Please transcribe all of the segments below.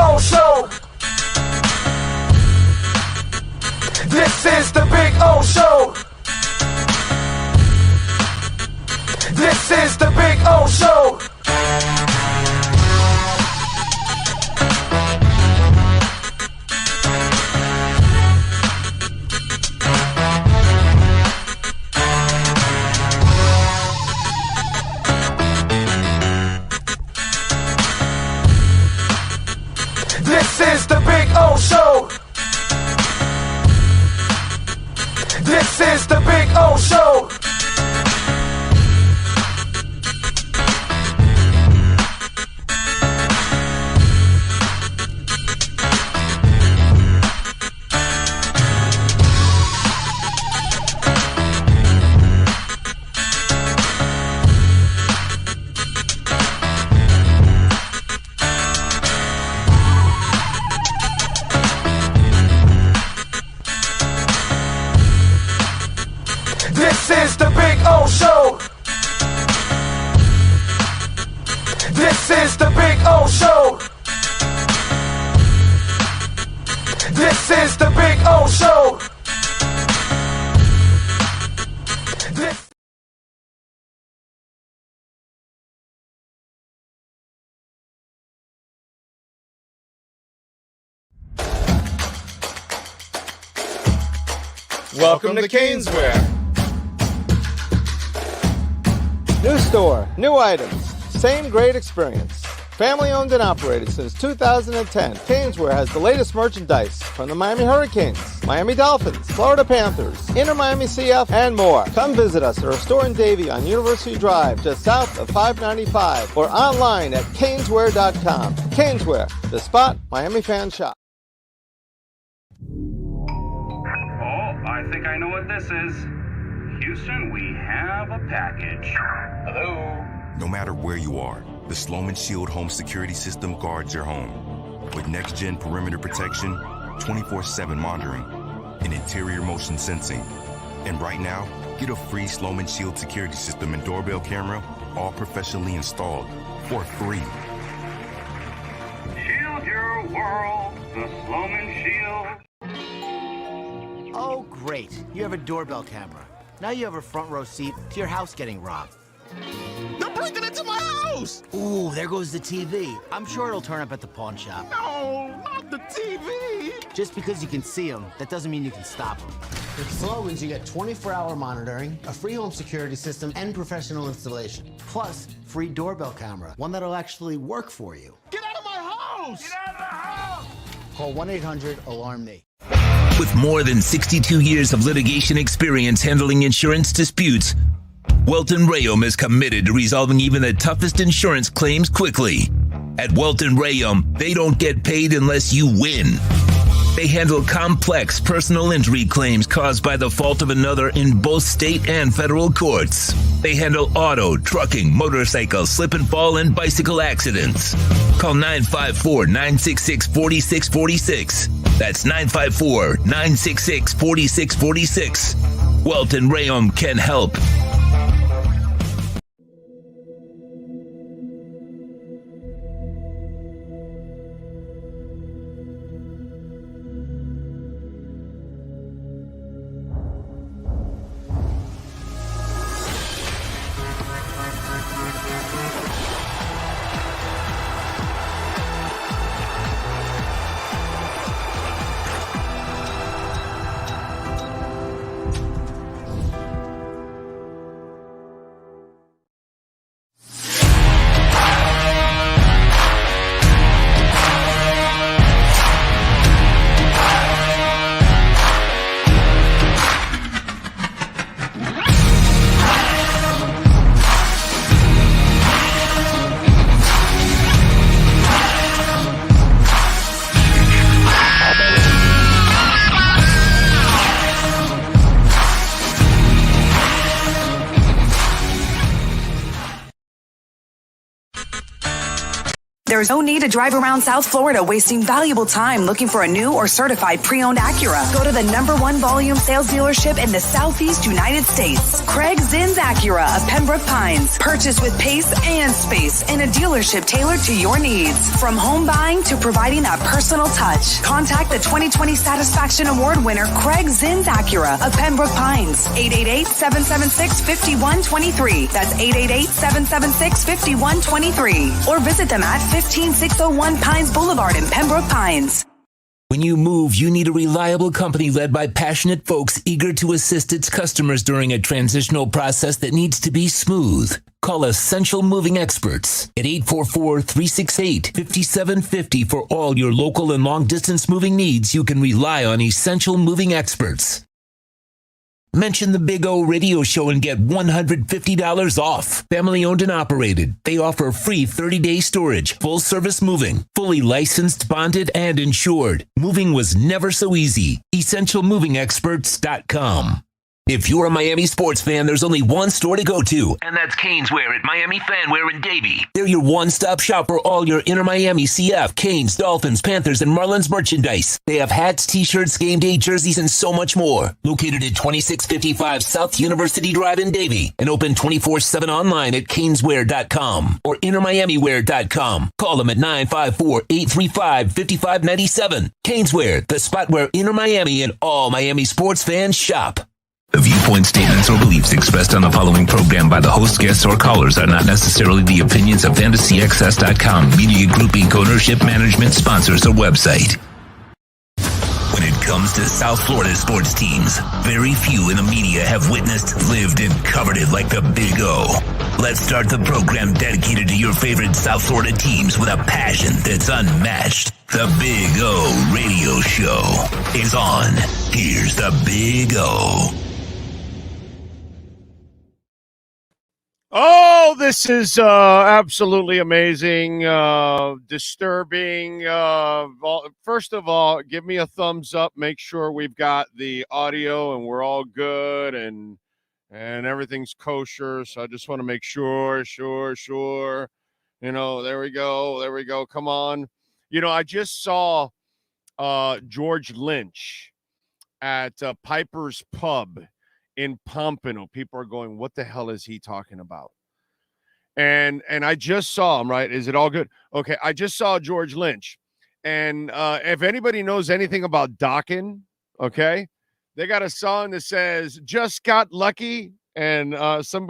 O Show. This is the Big O Show. This is the Big O Show. This is the Big O Show. This is the Big O Show. This is the Big O Show. This is the Big O Show. This is the Big O Show. This Welcome to Caneswear. New store, new items, same great experience. Family owned and operated since 2010, Caneswear has the latest merchandise from the Miami Hurricanes, Miami Dolphins, Florida Panthers, Inter Miami CF, and more. Come visit us at our store in Davie on University Drive, just south of 595, or online at caneswear.com. Caneswear, the spot Miami fans shop. I think I know what this is. Houston, we have a package. Hello? No matter where you are, the Sloman Shield home security system guards your home. With next-gen perimeter protection, 24/7 monitoring, and interior motion sensing. And right now, get a free Sloman Shield security system and doorbell camera, all professionally installed, for free. Shield your world, the Sloman Shield. Oh, great. You have a doorbell camera. Now you have a front row seat to your house getting robbed. They're breaking into my house! Ooh, there goes the TV. I'm sure it'll turn up at the pawn shop. No, not the TV! Just because you can see them, that doesn't mean you can stop them. With Slogans, you get 24-hour monitoring, a free home security system, and professional installation. Plus, free doorbell camera, one that'll actually work for you. Get out of my house! Get out of the house! Call 1-800-ALARM-ME. With more than 62 years of litigation experience handling insurance disputes, Welton Rayum is committed to resolving even the toughest insurance claims quickly. At Welton Rayum, they don't get paid unless you win. They handle complex personal injury claims caused by the fault of another in both state and federal courts. They handle auto, trucking, motorcycle, slip and fall, and bicycle accidents. Call 954-966-4646. That's 954-966-4646. Welton Rayum can help. There's no need to drive around South Florida wasting valuable time looking for a new or certified pre-owned Acura. Go to the #1 volume sales dealership in the Southeast United States. Craig Zinn's Acura of Pembroke Pines. Purchase with pace and space in a dealership tailored to your needs. From home buying to providing that personal touch. Contact the 2020 Satisfaction Award winner Craig Zinn's Acura of Pembroke Pines. 888-776-5123. That's 888-776-5123. Or visit them at 15601 Pines Boulevard in Pembroke Pines. When you move, you need a reliable company led by passionate folks eager to assist its customers during a transitional process that needs to be smooth. Call Essential Moving Experts at 844-368-5750 for all your local and long-distance moving needs. You can rely on Essential Moving Experts. Mention the Big O Radio Show and get $150 off. Family owned and operated. They offer free 30-day storage, full service moving, fully licensed, bonded, and insured. Moving was never so easy. EssentialMovingExperts.com. If you're a Miami sports fan, there's only one store to go to, and that's Canes Wear at Miami Fanwear in Davie. They're your one-stop shop for all your Inter Miami CF, Canes, Dolphins, Panthers, and Marlins merchandise. They have hats, t-shirts, game day jerseys, and so much more. Located at 2655 South University Drive in Davie, and open 24/7 online at caneswear.com or intermiamiwear.com. Call them at 954-835-5597. Canes Wear, the spot where Inter Miami and all Miami sports fans shop. The viewpoints, statements, or beliefs expressed on the following program by the host, guests, or callers are not necessarily the opinions of FantasyXS.com, Media Group, Inc., ownership, management, sponsors, or website. When it comes to South Florida sports teams, very few in the media have witnessed, lived, and covered it like the Big O. Let's start the program dedicated to your favorite South Florida teams with a passion that's unmatched. The Big O Radio Show is on. Here's the Big O. Oh, this is absolutely amazing, disturbing. First of all, give me a thumbs up. Make sure we've got the audio and we're all good and everything's kosher. So I just want to make sure. You know, there we go. Come on. You know, I just saw George Lynch at Piper's Pub in Pompano. People are going, what the hell is he talking about? And I just saw him, right? Is it all good? Okay, I just saw George Lynch. And if anybody knows anything about docking, okay, they got a song that says, just got lucky. And some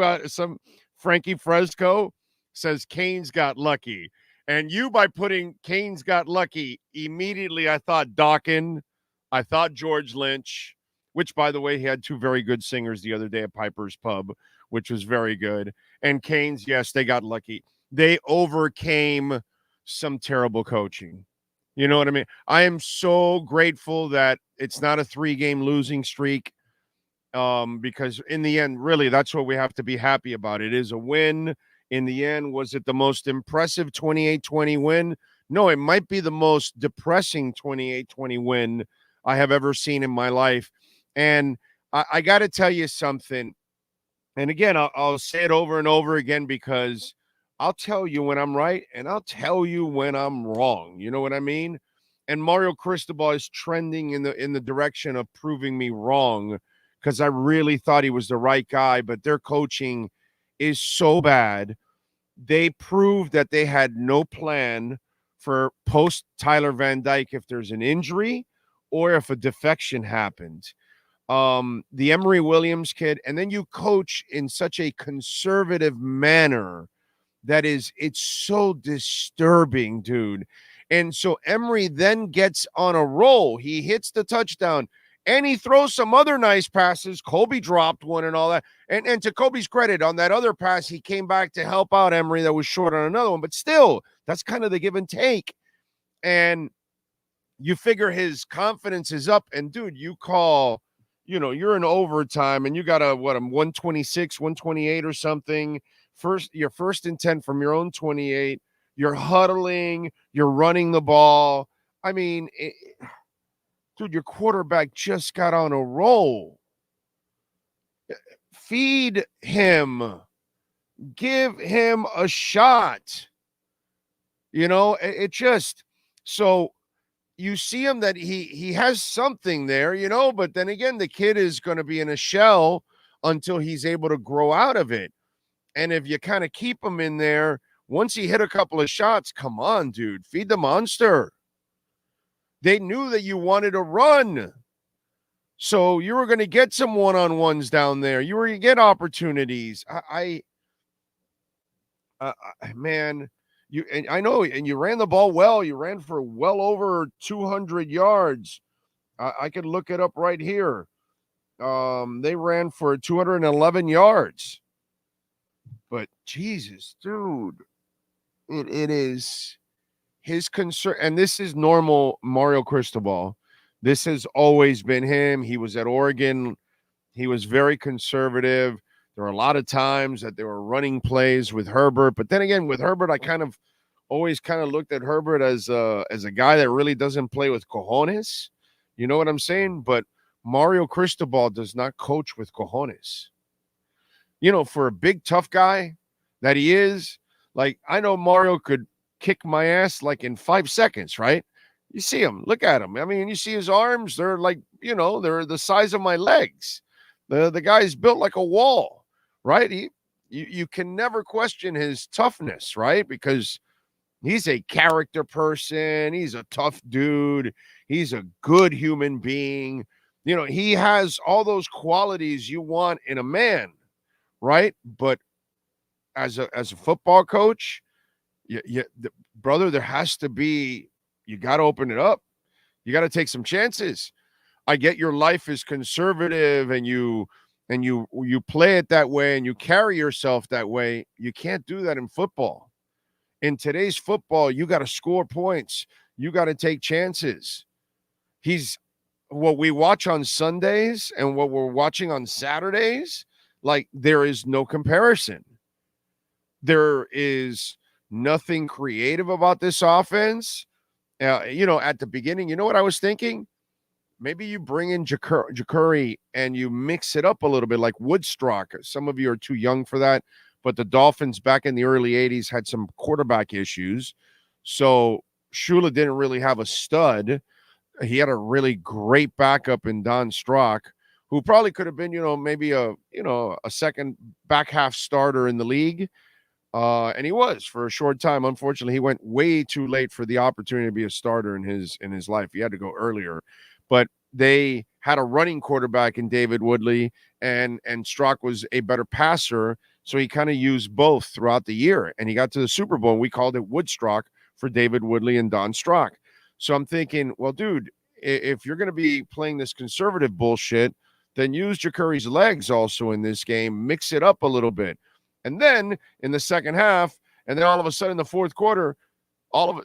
Frankie Fresco says, Canes got lucky. And you, by putting Canes got lucky, immediately I thought Dockin, I thought George Lynch, which, by the way, he had two very good singers the other day at Piper's Pub, which was very good. And Canes, yes, they got lucky. They overcame some terrible coaching. You know what I mean? I am so grateful that it's not a 3-game losing streak, because in the end, really, that's what we have to be happy about. It is a win. In the end, was it the most impressive 28-20 win? No, it might be the most depressing 28-20 win I have ever seen in my life. And I got to tell you something. And again, I'll say it over and over again, because I'll tell you when I'm right and I'll tell you when I'm wrong. You know what I mean? And Mario Cristobal is trending in the direction of proving me wrong, because I really thought he was the right guy, but their coaching is so bad. They proved that they had no plan for post Tyler Van Dyke if there's an injury or if a defection happened. The Emory Williams kid, and then you coach in such a conservative manner that it's so disturbing, dude. And so Emory then gets on a roll. He hits the touchdown and he throws some other nice passes. Kobe dropped one and all that. And to Kobe's credit, on that other pass, he came back to help out Emory that was short on another one. But still, that's kind of the give and take. And you figure his confidence is up. And, dude, you call, you know, you're in overtime and you got a 126, 128 or something. Your first and 10 from your own 28. You're huddling. You're running the ball. I mean, dude, your quarterback just got on a roll. Feed him. Give him a shot. It just so you see him that he has something there, but then again, the kid is going to be in a shell until he's able to grow out of it. And if you kind of keep him in there, once he hit a couple of shots, come on, dude, feed the monster. They knew that you wanted to run. So you were going to get some one-on-ones down there. You were going to get opportunities. Man, I know, and you ran the ball well. You ran for well over 200 yards. I could look it up right here. They ran for 211 yards. But Jesus, dude, it is his concern, and this is normal Mario Cristobal. This has always been him. He was at Oregon. He was very conservative. There were a lot of times that they were running plays with Herbert. But then again, with Herbert, I always looked at Herbert as a guy that really doesn't play with cojones. You know what I'm saying? But Mario Cristobal does not coach with cojones. For a big, tough guy that he is, like, I know Mario could kick my ass like in 5 seconds, right? You see him, look at him. I mean, you see his arms, they're like, they're the size of my legs. The guy's built like a wall, right? You can never question his toughness, right? Because he's a character person. He's a tough dude. He's a good human being. He has all those qualities you want in a man, right? But as a football coach, brother, there has to be, you got to open it up. You got to take some chances. I get your life is conservative and you play it that way and you carry yourself that way. You can't do that in football. In today's football, you got to score points. You got to take chances. What we watch on Sundays and what we're watching on Saturdays, like, there is no comparison. There is nothing creative about this offense. At the beginning, you know what I was thinking? Maybe you bring in Jakuri and you mix it up a little bit like Woodstock. Some of you are too young for that, but the Dolphins back in the early 80s had some quarterback issues. So Shula didn't really have a stud. He had a really great backup in Don Strock, who probably could have been, maybe a second back half starter in the league. And he was for a short time. Unfortunately, he went way too late for the opportunity to be a starter in his life. He had to go earlier. But they had a running quarterback in David Woodley, and Strock was a better passer. So he kind of used both throughout the year. And he got to the Super Bowl, and we called it Woodstock for David Woodley and Don Strock. So I'm thinking, well, dude, if you're going to be playing this conservative bullshit, then use Jakuri's legs also in this game. Mix it up a little bit. And then in the second half, and then all of a sudden in the fourth quarter,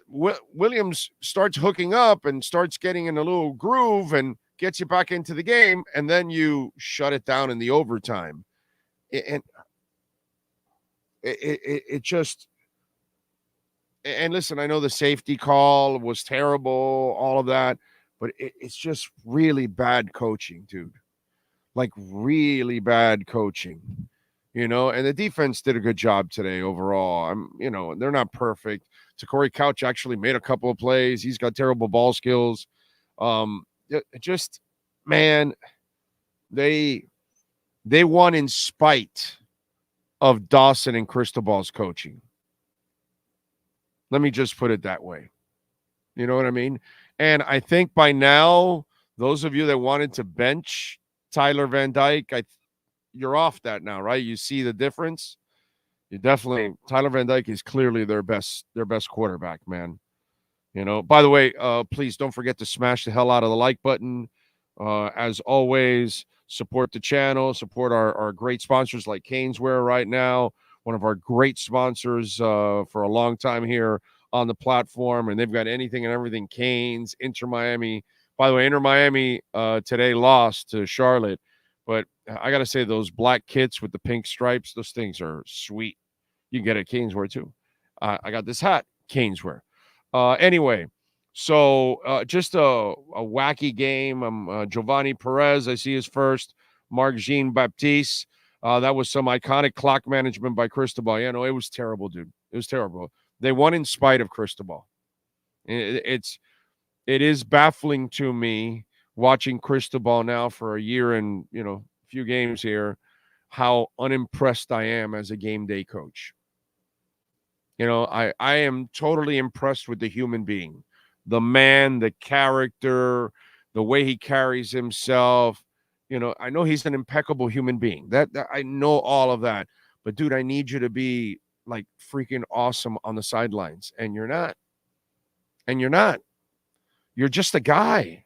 Williams starts hooking up and starts getting in a little groove and gets you back into the game, and then you shut it down in the overtime. And it just – and listen, I know the safety call was terrible, all of that, but it's just really bad coaching, dude. Like, really bad coaching. And the defense did a good job today overall. They're not perfect. Corey Couch actually made a couple of plays. He's got terrible ball skills. Just, man, they won in spite of Dawson and Cristobal's coaching. Let me just put it that way. You know what I mean? And I think by now, those of you that wanted to bench Tyler Van Dyke, you're off that now, right? You see the difference. Tyler Van Dyke is clearly their best quarterback, man. By the way, please don't forget to smash the hell out of the like button. As always, support the channel, support our great sponsors like Caneswear right now, one of our great sponsors for a long time here on the platform, and they've got anything and everything Canes, Inter Miami. By the way, Inter Miami today lost to Charlotte, but I got to say, those black kits with the pink stripes, those things are sweet. You can get it at Caneswear too. I got this hat, Caneswear. Anyway, so just a wacky game. Giovanni Perez, I see his first. Marc Jean Baptiste. That was some iconic clock management by Cristobal. Yeah, no, it was terrible, dude. It was terrible. They won in spite of Cristobal. It is baffling to me watching Cristobal now for a year and, a few games here, how unimpressed I am as a game day coach. I am totally impressed with the human being, the man, the character, the way he carries himself. I know he's an impeccable human being. That I know all of that. But, dude, I need you to be, like, freaking awesome on the sidelines. And you're not. You're just a guy.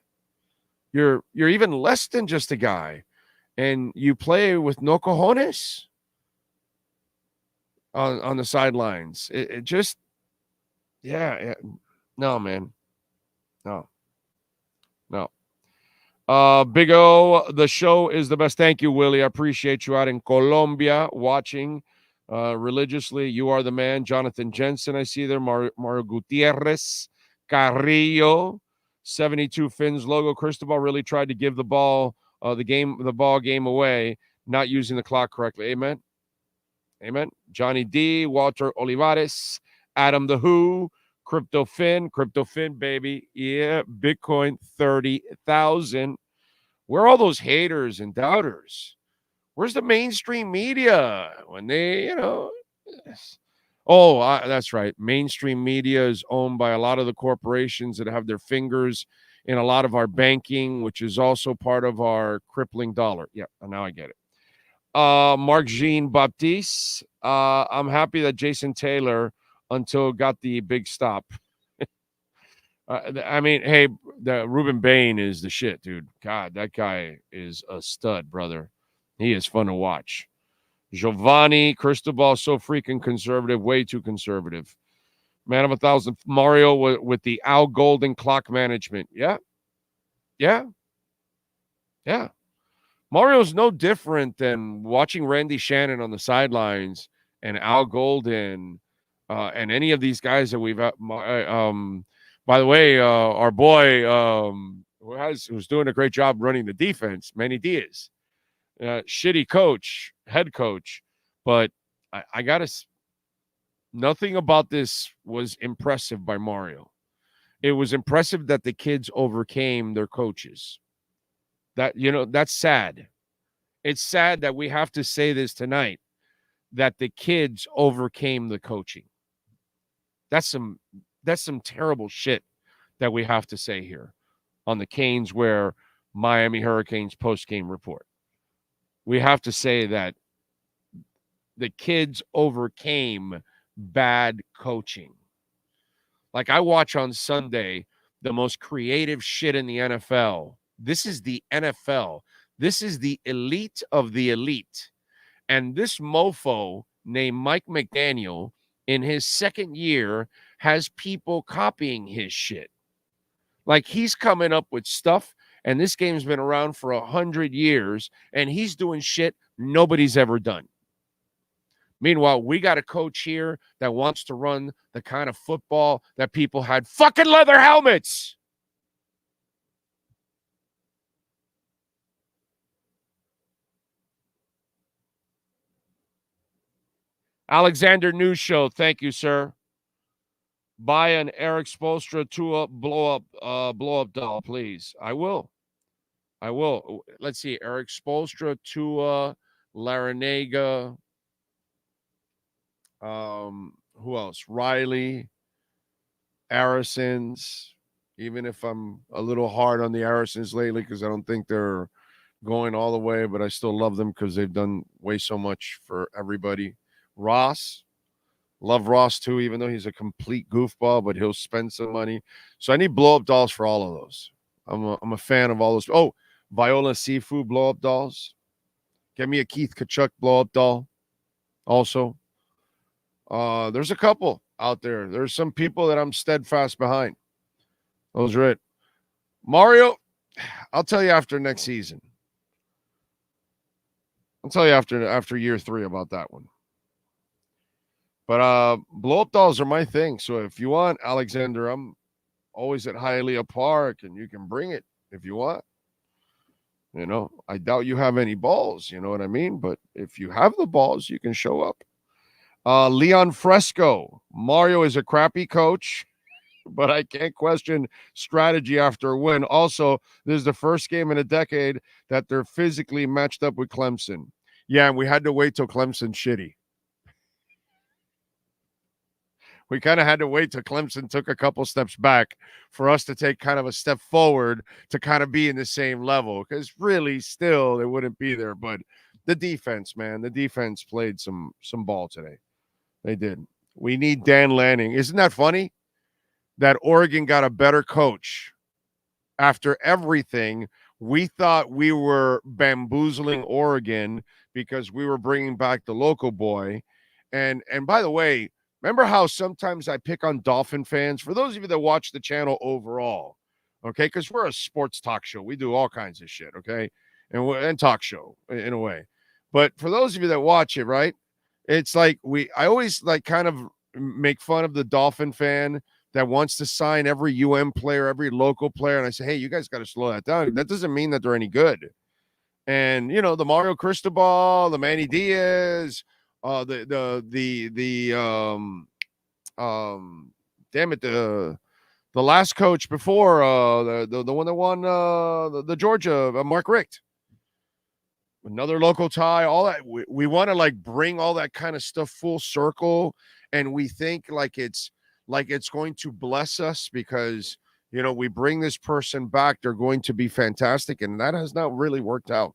You're even less than just a guy. And you play with no cojones on the sidelines. It just, yeah. No, man. No. Big O, the show is the best. Thank you, Willie. I appreciate you out in Colombia watching religiously. You are the man. Jonathan Jensen, I see there. Mario Gutierrez, Carrillo, 72 Fins logo. Cristobal really tried to give the ball game away, not using the clock correctly. Amen. Johnny D, Walter Olivares, Adam the Who, Crypto Finn, baby. Yeah, Bitcoin 30,000. Where are all those haters and doubters? Where's the mainstream media when they, that's right. Mainstream media is owned by a lot of the corporations that have their fingers in a lot of our banking, which is also part of our crippling dollar. Yeah, now I get it. Mark Jean Baptiste. I'm happy that Jason Taylor got the big stop. Hey, the Ruben Bane is the shit, dude. God, that guy is a stud, brother. He is fun to watch. Giovanni, Cristobal, so freaking conservative, way too conservative. Man of 1,000. Mario with the Al Golden clock management. Yeah. Mario's no different than watching Randy Shannon on the sidelines and Al Golden and any of these guys that we've by the way, our boy who's doing a great job running the defense, Manny Diaz, shitty coach, head coach, but I gotta. Nothing about this was impressive by Mario. It was impressive that the kids overcame their coaches. That's sad. It's sad that we have to say this tonight, that the kids overcame the coaching. That's some terrible shit that we have to say here on the Canes Wear Miami Hurricanes postgame report. We have to say that the kids overcame bad coaching. Like, I watch on Sunday the most creative shit in the NFL. This is the NFL. This is the elite of the elite. And this mofo named Mike McDaniel, in his second year, has people copying his shit. Like, he's coming up with stuff, and this game's been around for 100 years, and he's doing shit nobody's ever done. Meanwhile, we got a coach here that wants to run the kind of football that people had fucking leather helmets. Alexander News Show, thank you, sir. Buy an Eric Spoelstra blow up doll, please. I will. Let's see. Eric Spoelstra, Tua, Larinaga. Who else? Riley, Arrisons. Even if I'm a little hard on the Arrisons lately because I don't think they're going all the way, but I still love them because they've done way so much for everybody. Ross. Love Ross, too, even though he's a complete goofball, but he'll spend some money. So I need blow-up dolls for all of those. I'm a fan of all those. Oh, Viola Seafood blow-up dolls. Get me a Keith Kachuk blow-up doll also. There's a couple out there. There's some people that I'm steadfast behind. Those are it. Mario, I'll tell you after next season. I'll tell you after year 3 about that one. But blow-up dolls are my thing. So if you want, Alexander, I'm always at Hialeah Park, and you can bring it if you want. I doubt you have any balls, you know what I mean? But if you have the balls, you can show up. Leon Fresco. Mario is a crappy coach, but I can't question strategy after a win. Also, this is the first game in a decade that they're physically matched up with Clemson. Yeah, and we had to wait till Clemson's shitty. We kind of had to wait till Clemson took a couple steps back for us to take kind of a step forward to kind of be in the same level, because really still they wouldn't be there. But the defense, man, the defense played some ball today. They did. We need Dan Lanning. Isn't that funny that Oregon got a better coach after everything? We thought we were bamboozling Oregon because we were bringing back the local boy. And by the way, remember how sometimes I pick on Dolphin fans? For those of you that watch the channel overall, okay, because we're a sports talk show. We do all kinds of shit, okay, and talk show in a way. But for those of you that watch it, right, it's like I always like kind of make fun of the Dolphin fan that wants to sign every UM player, every local player. And I say, hey, you guys got to slow that down. That doesn't mean that they're any good. And, you know, the Mario Cristobal, the Manny Diaz, the last coach before the one that won the Georgia, Mark Richt, another local tie, all that. We want to like bring all that kind of stuff full circle, and we think like it's going to bless us because, you know, we bring this person back, they're going to be fantastic, and that has not really worked out.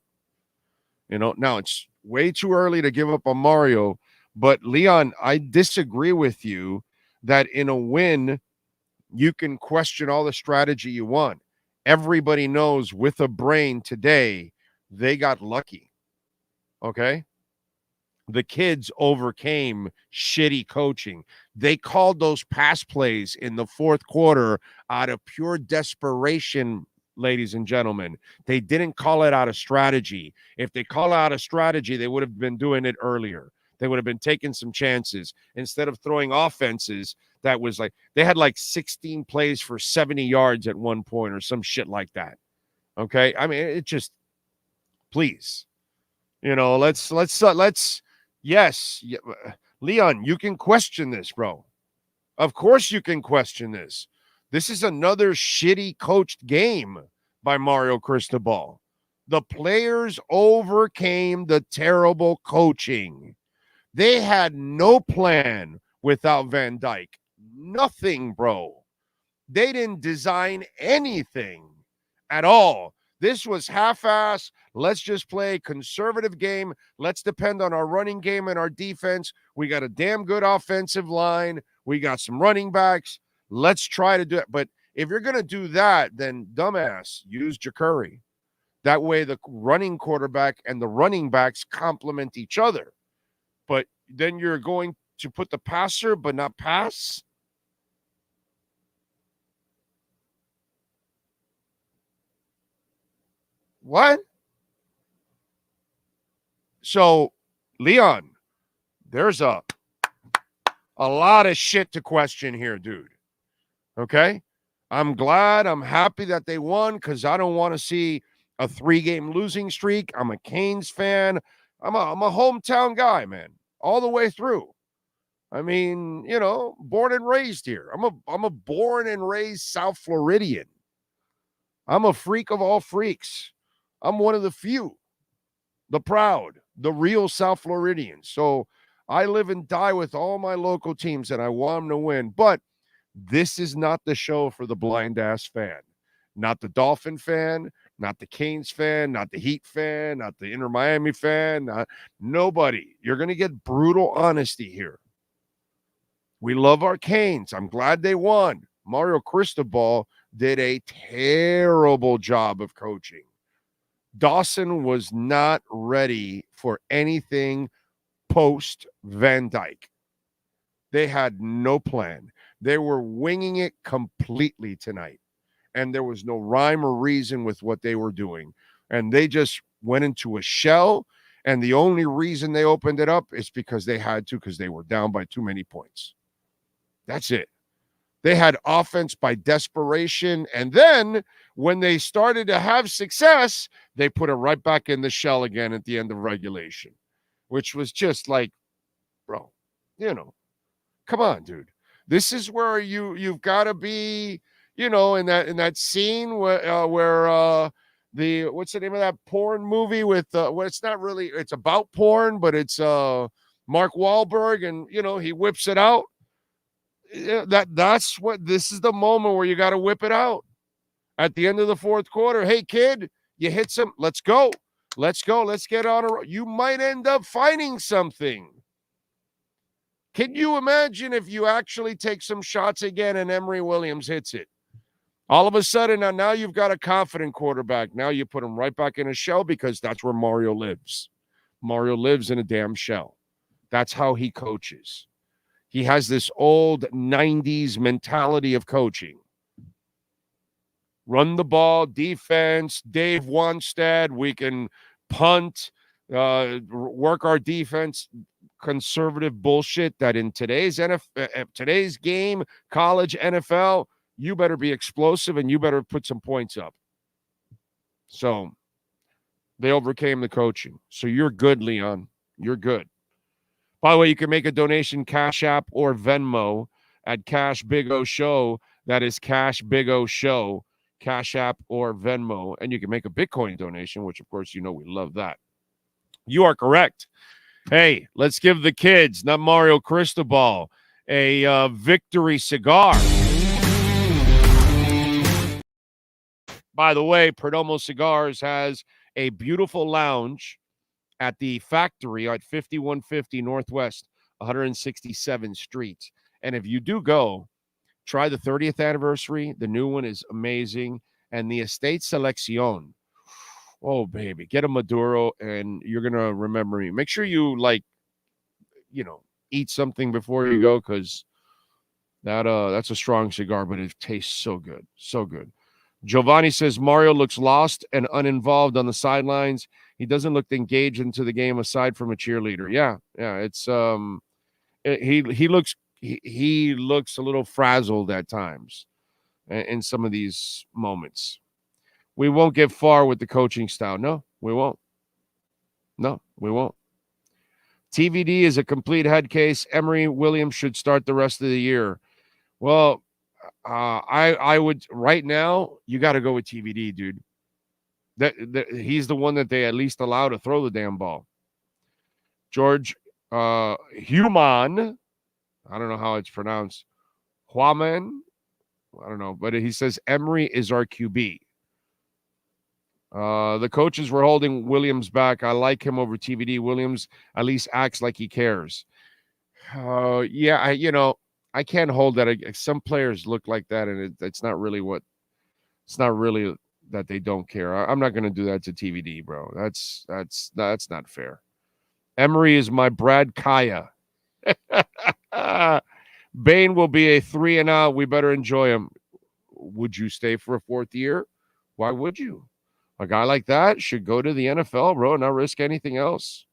You know, now it's way too early to give up on Mario, but Leon, I disagree with you that in a win, you can question all the strategy you want. Everybody knows with a brain today, they got lucky. Okay? The kids overcame shitty coaching. They called those pass plays in the fourth quarter out of pure desperation, ladies and gentlemen. They didn't call it out of strategy. If they call out a strategy, they would have been doing it earlier. They would have been taking some chances instead of throwing offenses that was like, they had like 16 plays for 70 yards at one point or some shit like that. Okay? I mean, it just, please, you know, let's yes, Leon, you can question this, bro. Of course you can question this. This is another shitty coached game by Mario Cristobal. The players overcame the terrible coaching. They had no plan without Van Dyke. Nothing, bro. They didn't design anything at all. This was half-ass. Let's just play a conservative game. Let's depend on our running game and our defense. We got a damn good offensive line. We got some running backs. Let's try to do it. But if you're going to do that, then dumbass, use Jacurri. That way the running quarterback and the running backs complement each other. But then you're going to put the passer but not pass? What? So, Leon, there's a lot of shit to question here, dude. Okay? I'm happy that they won because I don't want to see a 3-game losing streak. I'm a Canes fan. I'm a hometown guy, man, all the way through. I mean, you know, born and raised here. I'm a born and raised South Floridian. I'm a freak of all freaks. I'm one of the few, the proud, the real South Floridians. So I live and die with all my local teams, and I want them to win. But this is not the show for the blind-ass fan. Not the Dolphin fan, not the Canes fan, not the Heat fan, not the Inter Miami fan, nobody. You're going to get brutal honesty here. We love our Canes. I'm glad they won. Mario Cristobal did a terrible job of coaching. Dawson was not ready for anything post Van Dyke. They had no plan. They were winging it completely tonight. And there was no rhyme or reason with what they were doing. And they just went into a shell. And the only reason they opened it up is because they had to, because they were down by too many points. That's it. They had offense by desperation. And then when they started to have success, they put it right back in the shell again at the end of regulation, which was just like, bro, come on, dude. This is where you've got to be, in that scene where the what's the name of that porn movie with it's not really, it's about porn, but it's Mark Wahlberg, and he whips it out. That's what this is, the moment where you got to whip it out at the end of the fourth quarter. Hey kid, you hit some, let's go. Let's get on you might end up finding something. Can you imagine if you actually take some shots again and Emory Williams hits it? All of a sudden, now you've got a confident quarterback. Now you put him right back in a shell, because that's where Mario lives. Mario lives in a damn shell. That's how he coaches. He has this old 90s mentality of coaching. Run the ball, defense, Dave Wanstead, we can punt, work our defense. Conservative bullshit that in today's today's game, college, NFL, you better be explosive and you better put some points up. So they overcame the coaching. So you're good, Leon. You're good. By the way, you can make a donation, Cash App or Venmo at Cash Big O Show. That is Cash Big O Show, Cash App or Venmo. And you can make a Bitcoin donation, which, of course, we love that. You are correct. Hey, let's give the kids, not Mario Cristobal, a victory cigar. By the way, Perdomo Cigars has a beautiful lounge at the factory at 5150 Northwest 167th Street. And if you do go, try the 30th anniversary. The new one is amazing. And the Estate Selección. Oh, baby, get a Maduro and you're going to remember me. Make sure you, eat something before you go, because that's a strong cigar, but it tastes so good. So good. Giovanni says Mario looks lost and uninvolved on the sidelines. He doesn't look engaged into the game aside from a cheerleader. Yeah. It's he looks a little frazzled at times in some of these moments. We won't get far with the coaching style. No, we won't. TVD is a complete head case. Emory Williams should start the rest of the year. Well, I would right now. You got to go with TVD, dude. That he's the one that they at least allow to throw the damn ball. George Human, I don't know how it's pronounced. Huaman, I don't know, but he says Emory is our QB. The coaches were holding Williams back. I like him over TVD. Williams at least acts like he cares. I can't hold that. Some players look like that, and it's not really that they don't care. I'm not going to do that to TVD, bro. That's not fair. Emory is my Brad Kaya. Bane will be a 3-and-out. We better enjoy him. Would you stay for a fourth year? Why would you? A guy like that should go to the NFL, bro, not risk anything else.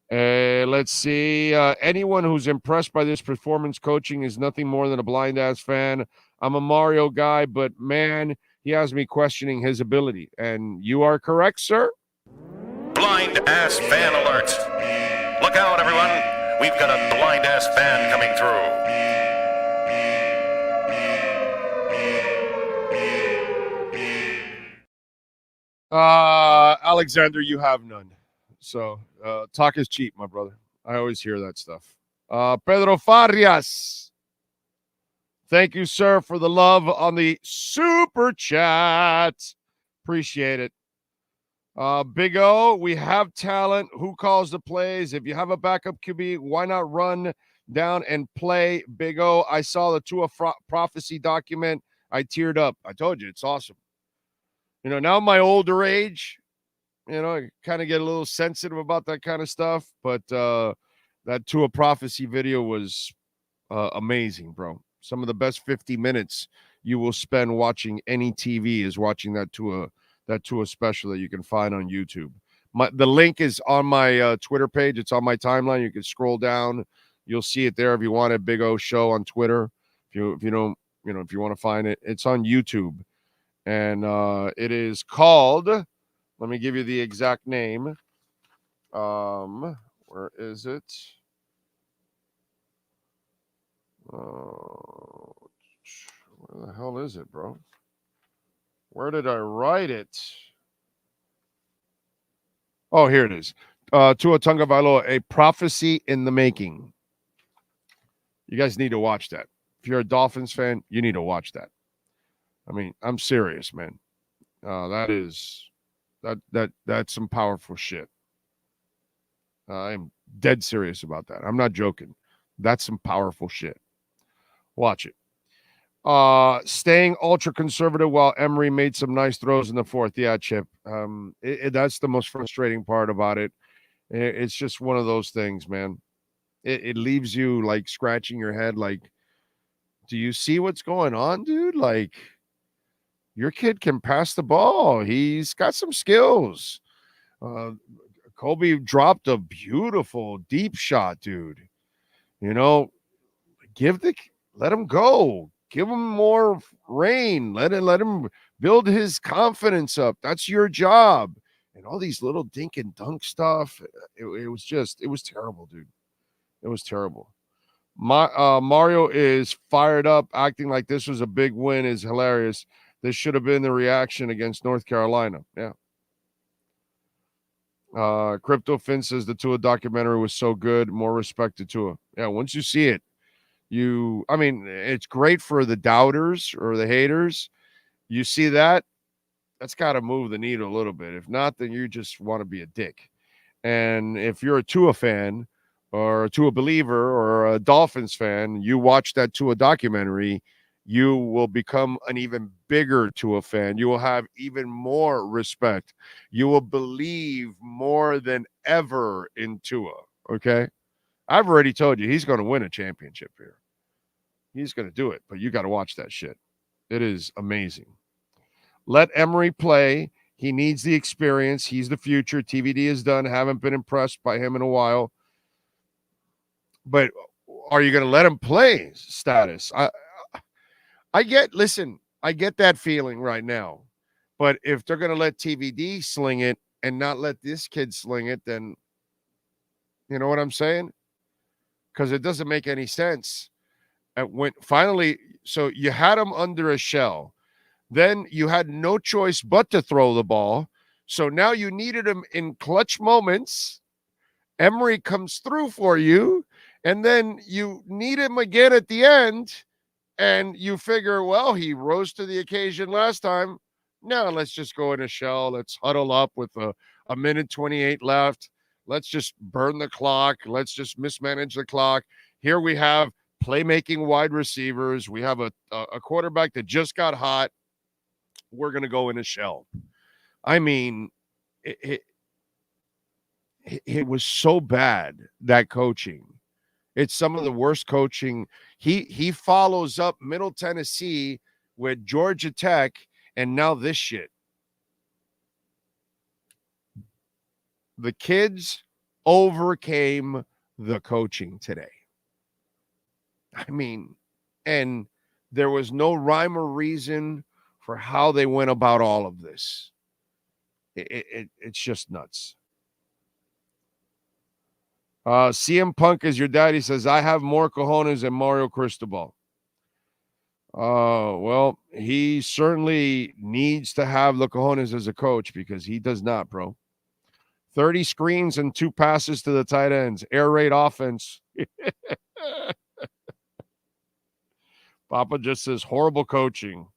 Let's see. Anyone who's impressed by this performance coaching is nothing more than a blind-ass fan. I'm a Mario guy, but, man, he has me questioning his ability. And you are correct, sir. Blind-ass fan alert. Look out, everyone. We've got a blind-ass fan coming through. Alexander, you have none. So talk is cheap, my brother. I always hear that stuff. Pedro Farias. Thank you, sir, for the love on the super chat. Appreciate it. Big O, we have talent. Who calls the plays? If you have a backup QB, why not run down and play? Big O, I saw the Tua prophecy document. I teared up. I told you, it's awesome. Now my older age, I kind of get a little sensitive about that kind of stuff. But that Tua prophecy video was amazing, bro. Some of the best 50 minutes you will spend watching any TV is watching that Tua special that you can find on YouTube. The link is on my Twitter page. It's on my timeline. You can scroll down. You'll see it there if you want a Big O Show on Twitter. If you want to find it, it's on YouTube. And it is called, let me give you the exact name. Where is it? Where the hell is it, bro? Where did I write it? Oh, here it is. Tua Tagovailoa, a prophecy in the making. You guys need to watch that. If you're a Dolphins fan, you need to watch that. I mean, I'm serious, man. That's some powerful shit. I'm dead serious about that. I'm not joking. That's some powerful shit. Watch it. Staying ultra conservative while Emery made some nice throws in the fourth. Yeah, Chip. That's the most frustrating part about it. It's just one of those things, man. It leaves you like scratching your head. Like, do you see what's going on, dude? Like, your kid can pass the ball. He's got some skills. Kobe dropped a beautiful deep shot, dude. You know, let him go. Give him more rain. Let him build his confidence up. That's your job. And all these little dink and dunk stuff. It was terrible, dude. It was terrible. Mario is fired up, acting like this was a big win is hilarious. This should have been the reaction against North Carolina. Yeah. Crypto Finn says the Tua documentary was so good. More respect to Tua. Yeah, once you see it, it's great for the doubters or the haters. You see that, that's got to move the needle a little bit. If not, then you just want to be a dick. And if you're a Tua fan or a Tua believer or a Dolphins fan, you watch that Tua documentary, you will become an even bigger Tua fan. You will have even more respect. You will believe more than ever in Tua, okay? I've already told you he's going to win a championship here. He's going to do it, but you got to watch that shit. It is amazing. Let Emery play. He needs the experience. He's the future. TVD is done. Haven't been impressed by him in a while. But are you going to let him play status? I get that feeling right now. But if they're going to let TVD sling it and not let this kid sling it, then you know what I'm saying? Because it doesn't make any sense. And when finally, so you had him under a shell. Then you had no choice but to throw the ball. So now you needed him in clutch moments. Emery comes through for you. And then you need him again at the end. And you figure, well, he rose to the occasion last time. Now let's just go in a shell. Let's huddle up with a minute 28 left. Let's just burn the clock. Let's just mismanage the clock. Here we have playmaking wide receivers. We have a quarterback that just got hot. We're going to go in a shell. I mean, it was so bad, that coaching. It's some of the worst coaching. He follows up Middle Tennessee with Georgia Tech, and now this shit. The kids overcame the coaching today. I mean, and there was no rhyme or reason for how they went about all of this. It's just nuts. CM Punk is your daddy says, I have more cojones than Mario Cristobal. Well, he certainly needs to have the cojones as a coach because he does not, bro. 30 screens and 2 passes to the tight ends. Air raid offense. Papa just says horrible coaching.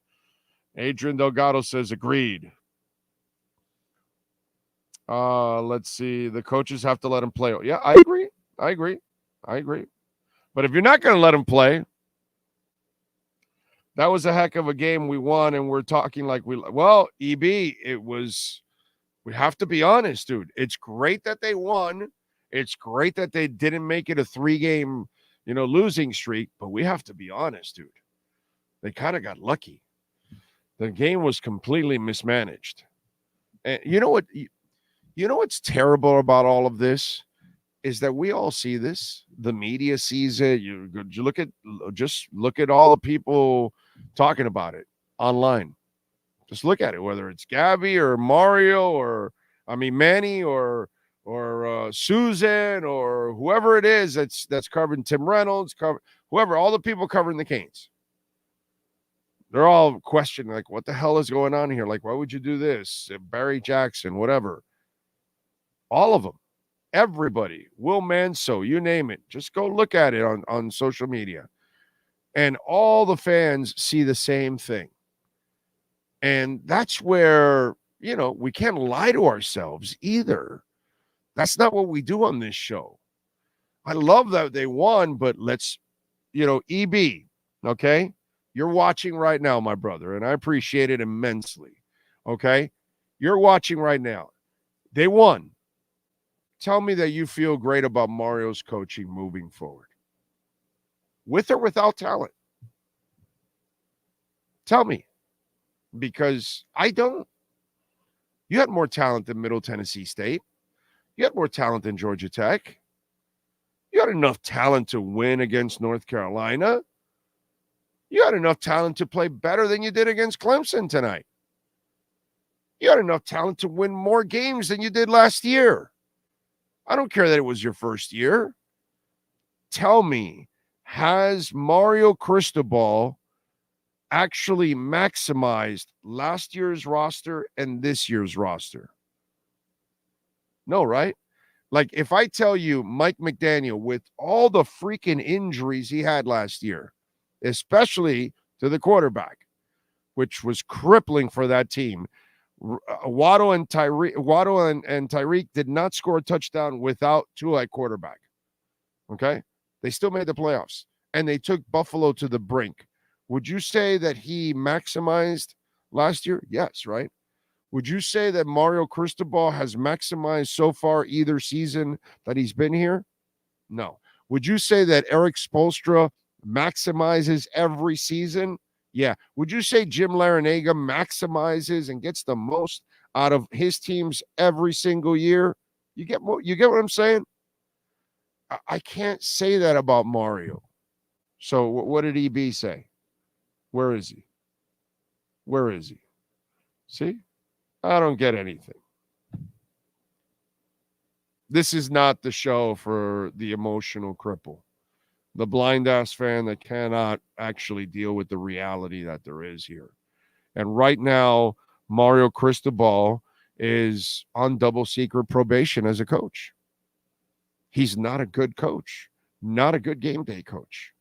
Adrian Delgado says agreed. Let's see. The coaches have to let him play. Yeah, I agree. But if you're not going to let him play, that was a heck of a game we won, and we're talking like EB, we have to be honest, dude. It's great that they won. It's great that they didn't make it a 3-game, losing streak, but we have to be honest, dude. They kind of got lucky. The game was completely mismanaged. And you know what? You know what's terrible about all of this is that we all see this. The media sees it. You look at all the people talking about it online. Just look at it, whether it's Gabby or Mario or Manny or Susan or whoever it is that's covering Tim Reynolds, whoever, all the people covering the Canes. They're all questioning, like, what the hell is going on here? Like, why would you do this? Barry Jackson, whatever. All of them. Everybody. Will Manso, you name it. Just go look at it on social media. And all the fans see the same thing. And that's where, we can't lie to ourselves either. That's not what we do on this show. I love that they won, but let's, EB, okay? You're watching right now, my brother, and I appreciate it immensely, okay? You're watching right now. They won. Tell me that you feel great about Mario's coaching moving forward. With or without talent? Tell me. Because I don't. You had more talent than Middle Tennessee State. You had more talent than Georgia Tech. You had enough talent to win against North Carolina. You had enough talent to play better than you did against Clemson tonight. You had enough talent to win more games than you did last year. I don't care that it was your first year. Tell me, has Mario Cristobal actually maximized last year's roster and this year's roster? No, right? Like, if I tell you Mike McDaniel, with all the freaking injuries he had last year, especially to the quarterback, which was crippling for that team, Waddle and Tyreek did not score a touchdown without Tua at quarterback. Okay? They still made the playoffs, and they took Buffalo to the brink. Would you say that he maximized last year? Yes, right? Would you say that Mario Cristobal has maximized so far either season that he's been here? No. Would you say that Eric Spoelstra maximizes every season? Yeah. Would you say Jim Larinaga maximizes and gets the most out of his teams every single year? You get what I'm saying? I can't say that about Mario. So what did EB say? Where is he? Where is he? See? I don't get anything. This is not the show for the emotional cripple, the blind-ass fan that cannot actually deal with the reality that there is here. And right now, Mario Cristobal is on double secret probation as a coach. He's not a good coach, not a good game day coach.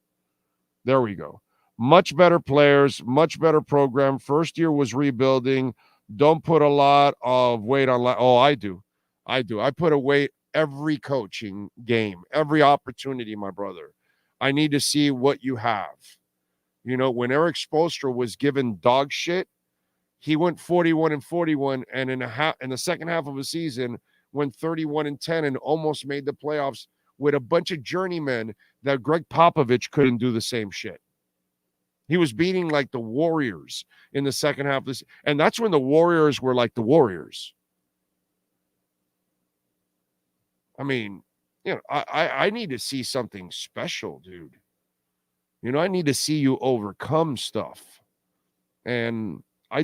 There we go. Much better players, much better program. First year was rebuilding. Don't put a lot of weight on. I do. I put a weight every coaching game, every opportunity, my brother. I need to see what you have. When Eric Spoelstra was given dog shit, he went 41-41, and in the second half of the season went 31-10 and almost made the playoffs with a bunch of journeymen that Greg Popovich couldn't do the same shit. He was beating like the Warriors in the second half of this, and that's when the Warriors were like the Warriors. I mean, I need to see something special, dude. I need to see you overcome stuff. And I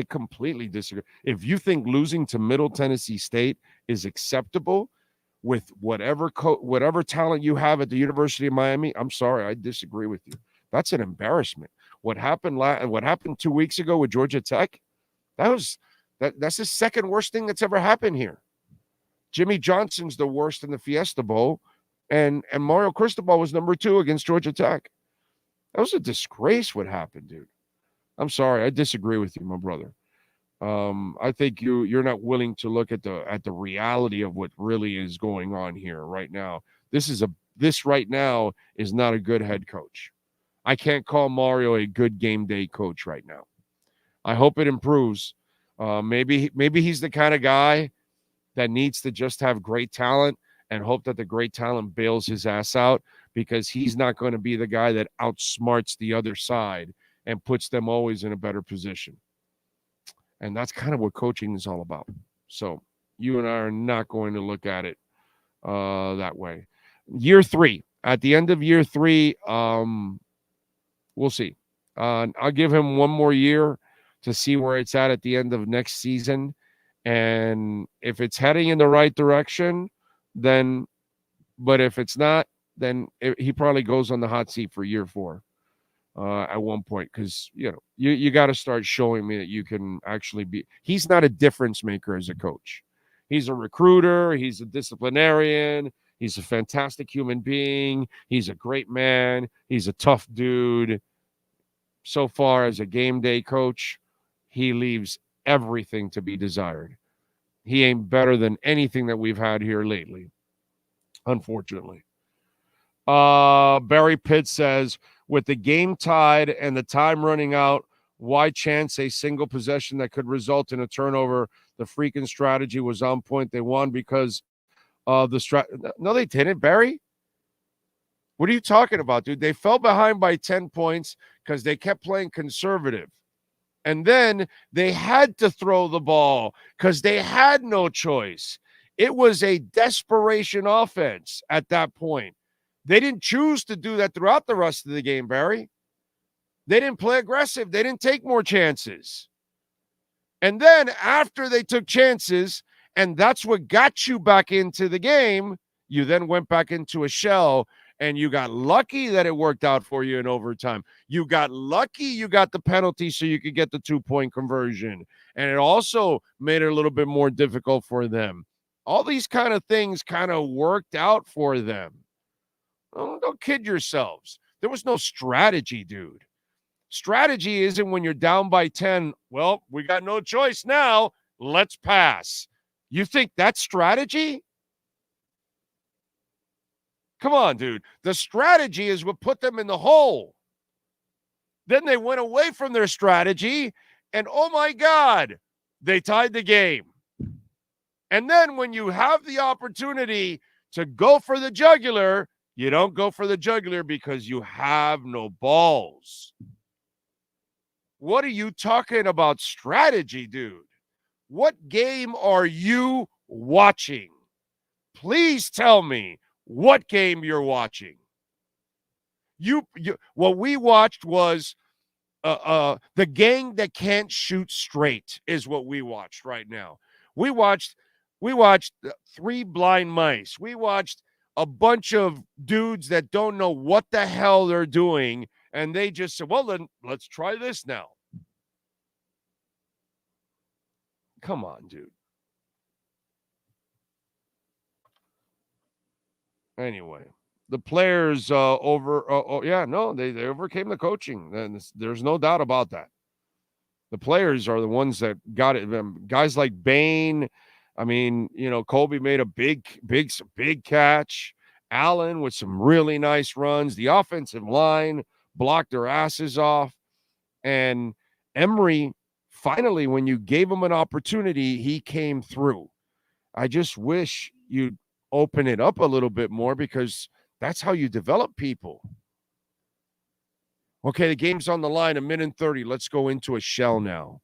completely disagree. If you think losing to Middle Tennessee State is acceptable with whatever talent you have at the University of Miami, I'm sorry, I disagree with you. That's an embarrassment. What happened 2 weeks ago with Georgia Tech, that's the second worst thing that's ever happened here. Jimmy Johnson's the worst in the Fiesta Bowl, and Mario Cristobal was number 2 against Georgia Tech. That was a disgrace what happened, dude. I'm sorry, I disagree with you, my brother. I think you're not willing to look at the reality of what really is going on here right now. This right now is not a good head coach. I can't call Mario a good game day coach right now. I hope it improves. Maybe he's the kind of guy that needs to just have great talent and hope that the great talent bails his ass out, because he's not going to be the guy that outsmarts the other side and puts them always in a better position. And that's kind of what coaching is all about. So you and I are not going to look at it that way. Year 3. At the end of year 3, we'll see. I'll give him one more year to see where it's at the end of next season. And if it's heading in the right direction, then, but if it's not, then he probably goes on the hot seat for year 4 at one point, because you got to start showing me that you can actually be. He's not a difference maker as a coach. He's a recruiter. He's a disciplinarian. He's a fantastic human being. He's a great man. He's a tough dude. So far as a game day coach, he leaves everything to be desired. He ain't better than anything that we've had here lately, unfortunately. Barry Pitt says, with the game tied and the time running out, why chance a single possession that could result in a turnover? The freaking strategy was on point. They won because of the No, they didn't, Barry. What are you talking about, dude? They fell behind by 10 points because they kept playing conservative. And then they had to throw the ball because they had no choice. It was a desperation offense at that point. They didn't choose to do that throughout the rest of the game, Barry. They didn't play aggressive. They didn't take more chances. And then after they took chances, and that's what got you back into the game, you then went back into a shell, and you got lucky that it worked out for you in overtime. You got lucky you got the penalty so you could get the 2-point conversion. And it also made it a little bit more difficult for them. All these kind of things kind of worked out for them. Don't kid yourselves. There was no strategy, dude. Strategy isn't when you're down by 10. Well, we got no choice now. Let's pass. You think that's strategy? Come on, dude. The strategy is what put them in the hole. Then they went away from their strategy, and oh my God, they tied the game. And then when you have the opportunity to go for the jugular, you don't go for the jugular because you have no balls. What are you talking about strategy, dude? What game are you watching? Please tell me what game you're watching. What we watched was the gang that can't shoot straight is what we watched right now. We watched 3 blind mice. We watched a bunch of dudes that don't know what the hell they're doing, and they just said, well, then let's try this now. Come on, dude. Anyway, the players they overcame the coaching. And there's no doubt about that. The players are the ones that got it. Guys like Bane, I mean, Kobe made a big catch. Allen with some really nice runs. The offensive line blocked their asses off. And Emery, finally, when you gave him an opportunity, he came through. I just wish you'd open it up a little bit more, because that's how you develop people. Okay, the game's on the line, 1:30. Let's go into a shell now.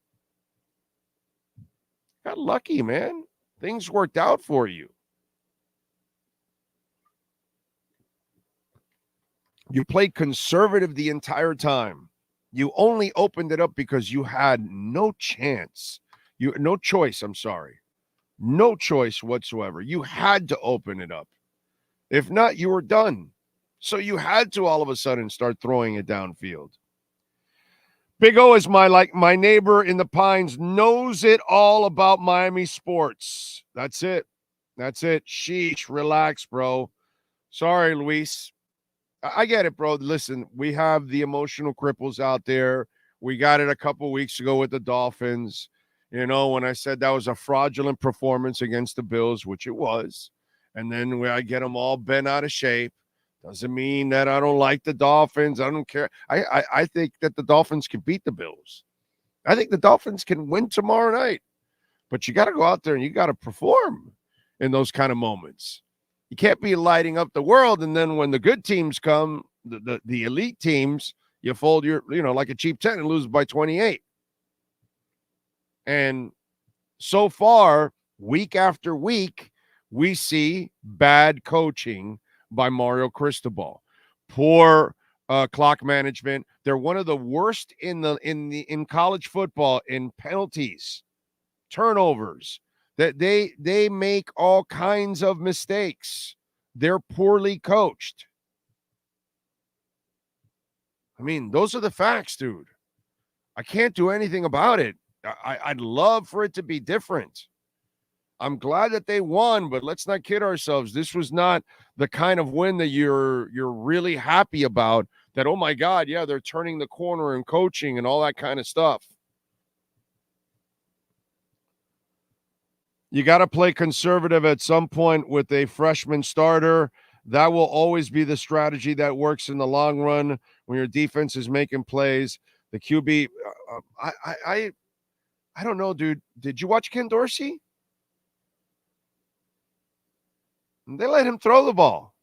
Got lucky, man. Things worked out for you. You played conservative the entire time. You only opened it up because you had no choice. No choice whatsoever. You had to open it up. If not, you were done. So you had to all of a sudden start throwing it downfield. Big O is my neighbor in the Pines, knows it all about Miami sports. That's it. Sheesh, relax, bro. Sorry, Luis. I get it, bro. Listen, we have the emotional cripples out there. We got it a couple weeks ago with the Dolphins. When I said that was a fraudulent performance against the Bills, which it was, and then I get them all bent out of shape. Doesn't mean that I don't like the Dolphins. I don't care. I think that the Dolphins can beat the Bills. I think the Dolphins can win tomorrow night. But you got to go out there and you got to perform in those kind of moments. You can't be lighting up the world, and then when the good teams come, the elite teams, you fold like a cheap tent and lose by 28. And so far, week after week, we see bad coaching by Mario Cristobal. Poor clock management. They're one of the worst in college football in penalties, turnovers. That they make all kinds of mistakes. They're poorly coached. I mean, those are the facts, dude. I can't do anything about it. I'd love for it to be different. I'm glad that they won, but let's not kid ourselves. This was not the kind of win that you're really happy about. That, oh my God, yeah, they're turning the corner and coaching and all that kind of stuff. You got to play conservative at some point with a freshman starter. That will always be the strategy that works in the long run when your defense is making plays. The QB, I don't know, dude. Did you watch Ken Dorsey? They let him throw the ball.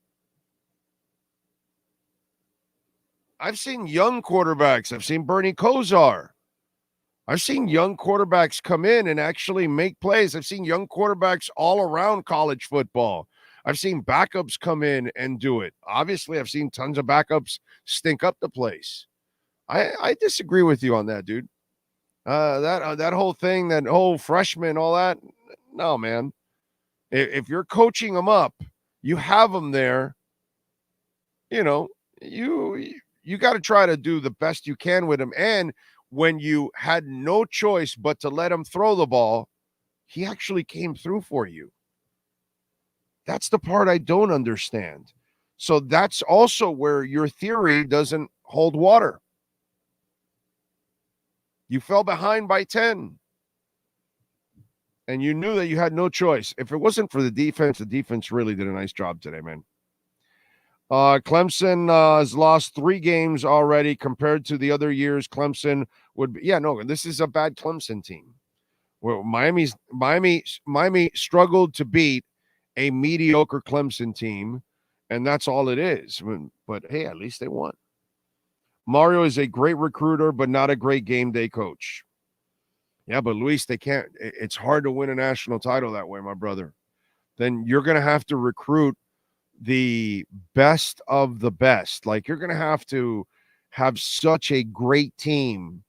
I've seen young quarterbacks. I've seen Bernie Kosar. I've seen young quarterbacks come in and actually make plays. I've seen young quarterbacks all around college football. I've seen backups come in and do it. Obviously, I've seen tons of backups stink up the place. I disagree with you on that, dude. That whole thing, that whole freshman, all that. No, man. If you're coaching them up, you have them there. You know, you got to try to do the best you can with him. And when you had no choice but to let him throw the ball, he actually came through for you. That's the part I don't understand. So that's also where your theory doesn't hold water. You fell behind by 10. And you knew that you had no choice. If it wasn't for the defense really did a nice job today, man. Clemson has lost 3 games already compared to the other years. Clemson would be, this is a bad Clemson team. Well, Miami struggled to beat a mediocre Clemson team, and that's all it is. But hey, at least they won. Mario is a great recruiter, but not a great game day coach. Yeah, but Luis, they can't. It's hard to win a national title that way, my brother. Then you're going to have to recruit the best of the best. Like, you're going to have such a great team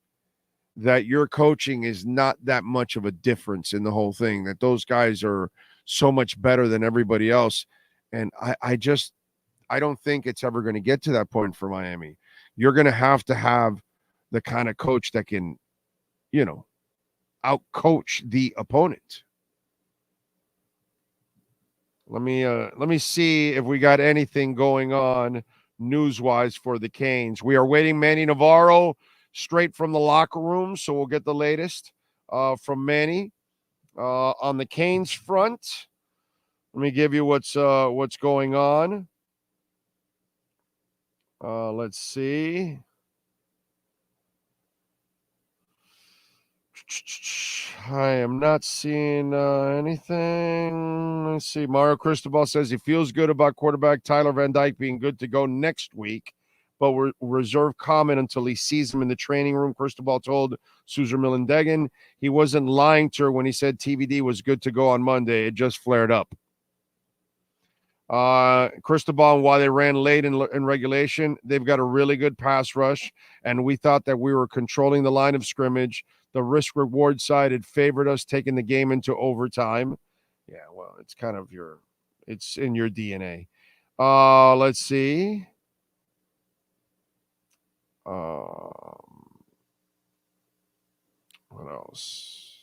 that your coaching is not that much of a difference in the whole thing, that those guys are so much better than everybody else. And I don't think it's ever going to get to that point for Miami. You're going to have the kind of coach that can, out-coach the opponent. Let me see if we got anything going on news-wise for the Canes. We are waiting Manny Navarro straight from the locker room, so we'll get the latest from Manny on the Canes front. Let me give you what's going on. Let's see. I am not seeing anything. Let's see. Mario Cristobal says he feels good about quarterback Tyler Van Dyke being good to go next week, but we're reserve comment until he sees him in the training room. Cristobal told Suzer Millendegan he wasn't lying to her when he said TVD was good to go on Monday. It just flared up. Cristobal, while they ran late in regulation, they've got a really good pass rush, and we thought that we were controlling the line of scrimmage. The risk-reward side had favored us taking the game into overtime. Yeah, well, it's kind of it's in your DNA. Let's see. What else?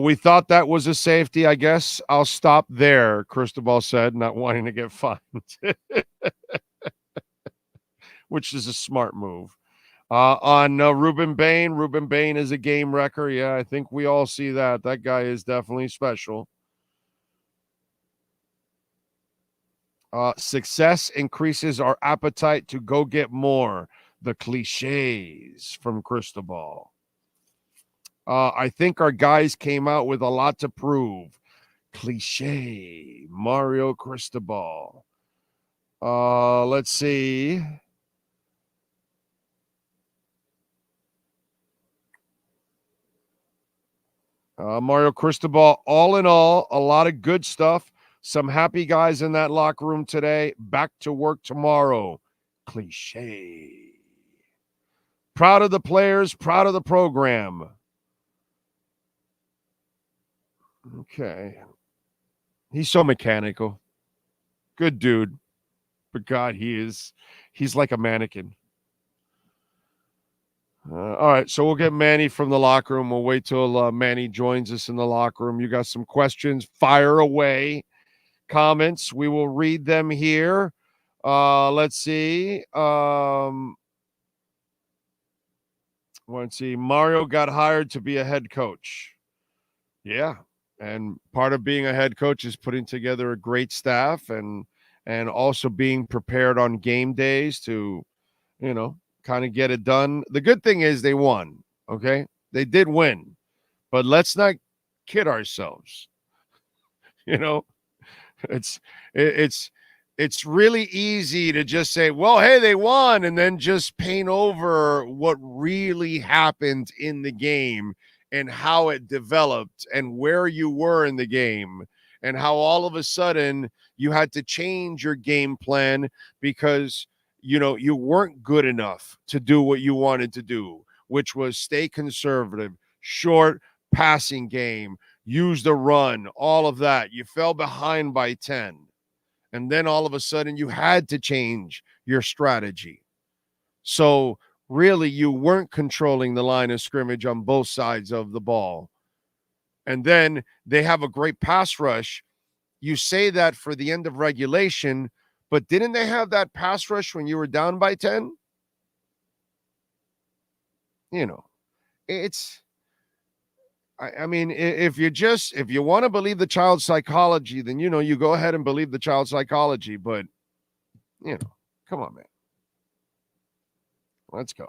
We thought that was a safety. I guess I'll stop there, Cristobal said, not wanting to get fined, which is a smart move. On Ruben Bane. Ruben Bane is a game wrecker. Yeah, I think we all see that. That guy is definitely special. Success increases our appetite to go get more. The cliches from Cristobal. I think our guys came out with a lot to prove. Cliche. Mario Cristobal. Let's see. Mario Cristobal, all in all, a lot of good stuff. Some happy guys in that locker room today. Back to work tomorrow. Cliche. Proud of the players, proud of the program. Okay. He's so mechanical. Good dude. to God, he's like a mannequin. All right, so we'll get Manny from the locker room. We'll wait till Manny joins us in the locker room. You got some questions? Fire away. Comments. We will read them here. Let's see. Let's see. Mario got hired to be a head coach. Yeah, and part of being a head coach is putting together a great staff and also being prepared on game days to, kind of get it done. The good thing is they won, okay? They did win, but let's not kid ourselves. It's really easy to just say, well, hey, they won, and then just paint over what really happened in the game and how it developed and where you were in the game and how all of a sudden you had to change your game plan because you weren't good enough to do what you wanted to do, which was stay conservative, short passing game, use the run, all of that. You fell behind by 10. And then all of a sudden you had to change your strategy. So really you weren't controlling the line of scrimmage on both sides of the ball. And then they have a great pass rush. You say that for the end of regulation, but didn't they have that pass rush when you were down by 10? It's, I mean, if you want to believe the child's psychology, then, you go ahead and believe the child's psychology, but, come on, man. Let's go.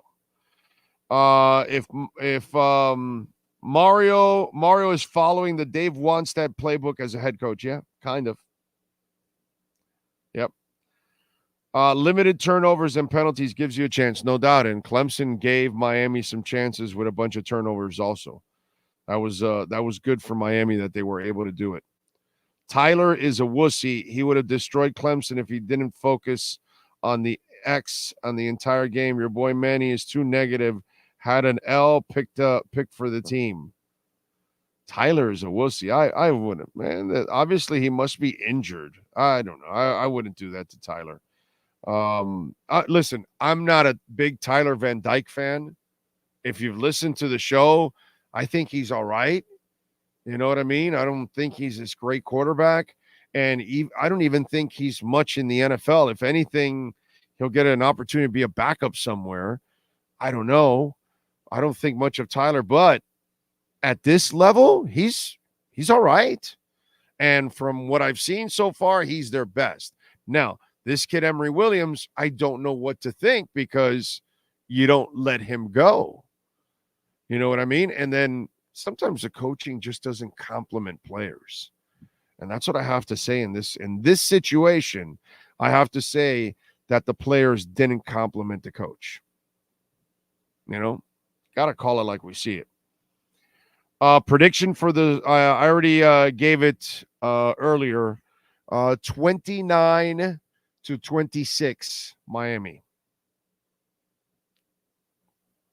If Mario is following the Dave Wanstead playbook as a head coach, yeah, kind of. Yep. Limited turnovers and penalties gives you a chance, no doubt. And Clemson gave Miami some chances with a bunch of turnovers also. That was good for Miami that they were able to do it. Tyler is a wussy. He would have destroyed Clemson if he didn't focus on the X on the entire game. Your boy Manny is too negative. Had an L picked for the team. Tyler is a wussy. I wouldn't, man. Obviously, he must be injured. I don't know. I wouldn't do that to Tyler. Listen, I'm not a big Tyler Van Dyke fan. If you've listened to the show, I think he's all right. You know what I mean? I don't think he's this great quarterback. And I don't even think he's much in the NFL. If anything, he'll get an opportunity to be a backup somewhere. I don't know. I don't think much of Tyler, but at this level, he's all right. And from what I've seen so far, he's their best. Now, this kid, Emory Williams, I don't know what to think because you don't let him go. You know what I mean? And then sometimes the coaching just doesn't complement players. And that's what I have to say in this situation. I have to say that the players didn't complement the coach. Got to call it like we see it. Prediction for the I already gave it earlier. 29-26 Miami.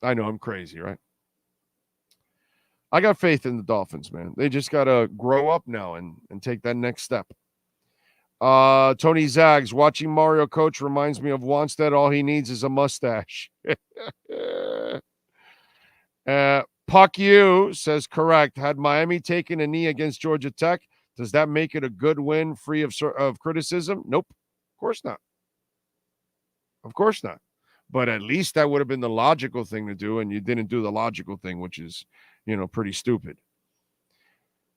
I know I'm crazy, right? I got faith in the Dolphins, man. They just got to grow up now and take that next step. Tony Zags, watching Mario coach reminds me of Wanstead. All he needs is a mustache. Puck U says correct. Had Miami taken a knee against Georgia Tech, does that make it a good win free of criticism? Nope. Of course not. Of course not. But at least that would have been the logical thing to do, and you didn't do the logical thing, which is, pretty stupid.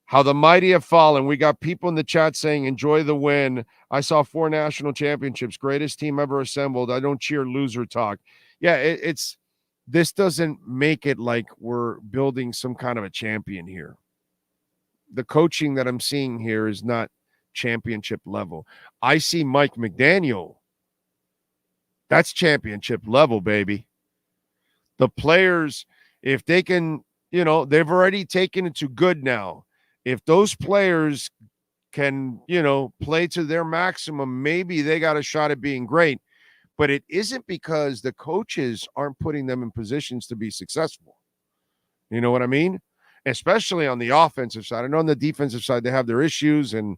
How the mighty have fallen. We got people in the chat saying, enjoy the win. I saw 4 national championships. Greatest team ever assembled. I don't cheer loser talk. Yeah, this doesn't make it like we're building some kind of a champion here. The coaching that I'm seeing here is not championship level. I see Mike McDaniel. That's championship level, baby. The players, if they can, they've already taken it to good now. If those players can, play to their maximum, maybe they got a shot at being great. But it isn't because the coaches aren't putting them in positions to be successful. You know what I mean? Especially on the offensive side. I know on the defensive side, they have their issues and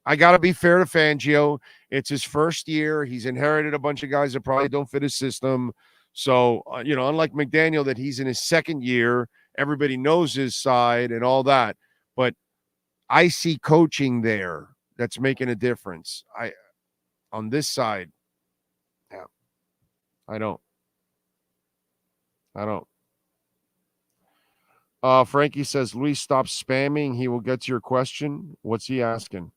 I got to be fair to Fangio. It's his first year. He's inherited a bunch of guys that probably don't fit his system. So, unlike McDaniel, that he's in his second year, everybody knows his side and all that. But I see coaching there that's making a difference. On this side, yeah, I don't. Frankie says, Luis, stop spamming. He will get to your question. What's he asking?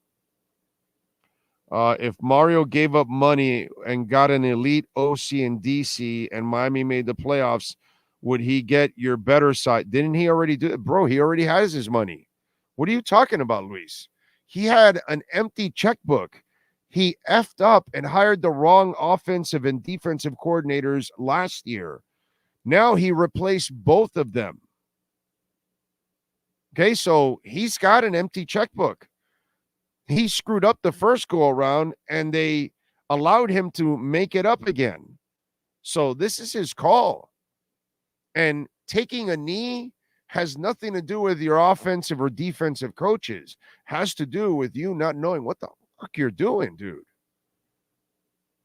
If Mario gave up money and got an elite OC in DC and Miami made the playoffs, would he get your better side? Didn't he already do it? Bro, he already has his money. What are you talking about, Luis? He had an empty checkbook. He effed up and hired the wrong offensive and defensive coordinators last year. Now he replaced both of them. Okay, so he's got an empty checkbook. He screwed up the first go around and they allowed him to make it up again. So this is his call. And taking a knee has nothing to do with your offensive or defensive coaches. Has to do with you not knowing what the fuck you're doing, dude.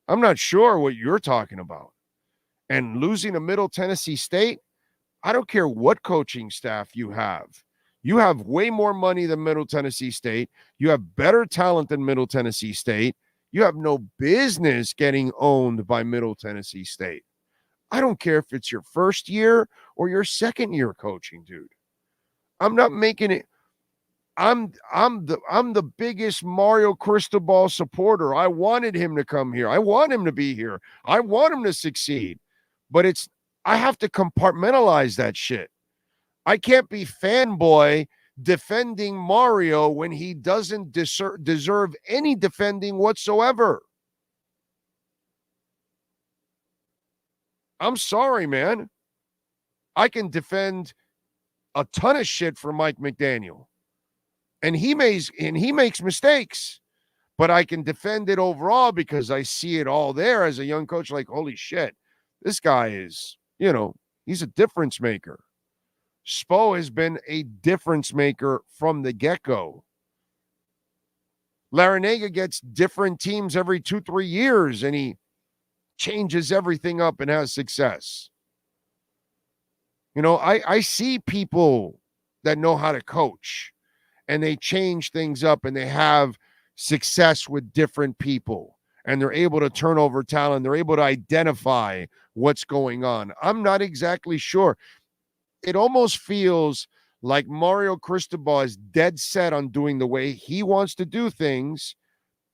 I'm not sure what you're talking about. And losing to Middle Tennessee State, I don't care what coaching staff you have. You have way more money than Middle Tennessee State. You have better talent than Middle Tennessee State. You have no business getting owned by Middle Tennessee State. I don't care if it's your first year or your second year coaching, dude. I'm not making it. I'm the biggest Mario Cristobal supporter. I wanted him to come here. I want him to be here. I want him to succeed. But I have to compartmentalize that shit. I can't be fanboy defending Mario when he doesn't deserve any defending whatsoever. I'm sorry, man. I can defend a ton of shit for Mike McDaniel. And he makes mistakes. But I can defend it overall because I see it all there as a young coach, like, holy shit, this guy is, he's a difference maker. Spo has been a difference maker from the get-go. Larinaga gets different teams every 2-3 years, and he changes everything up and has success. I see people that know how to coach, and they change things up, and they have success with different people, and they're able to turn over talent. They're able to identify what's going on. I'm not exactly sure. It almost feels like Mario Cristobal is dead set on doing the way he wants to do things,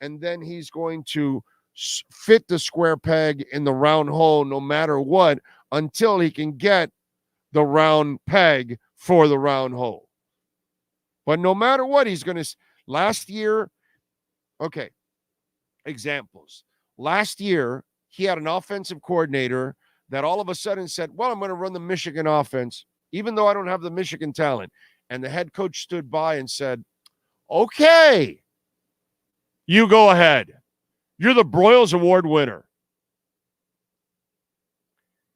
and then he's going to fit the square peg in the round hole no matter what until he can get the round peg for the round hole. But no matter what, he's going to – last year – okay, examples. Last year, he had an offensive coordinator that all of a sudden said, well, I'm going to run the Michigan offense, even though I don't have the Michigan talent. And the head coach stood by and said, okay, you go ahead. You're the Broyles Award winner.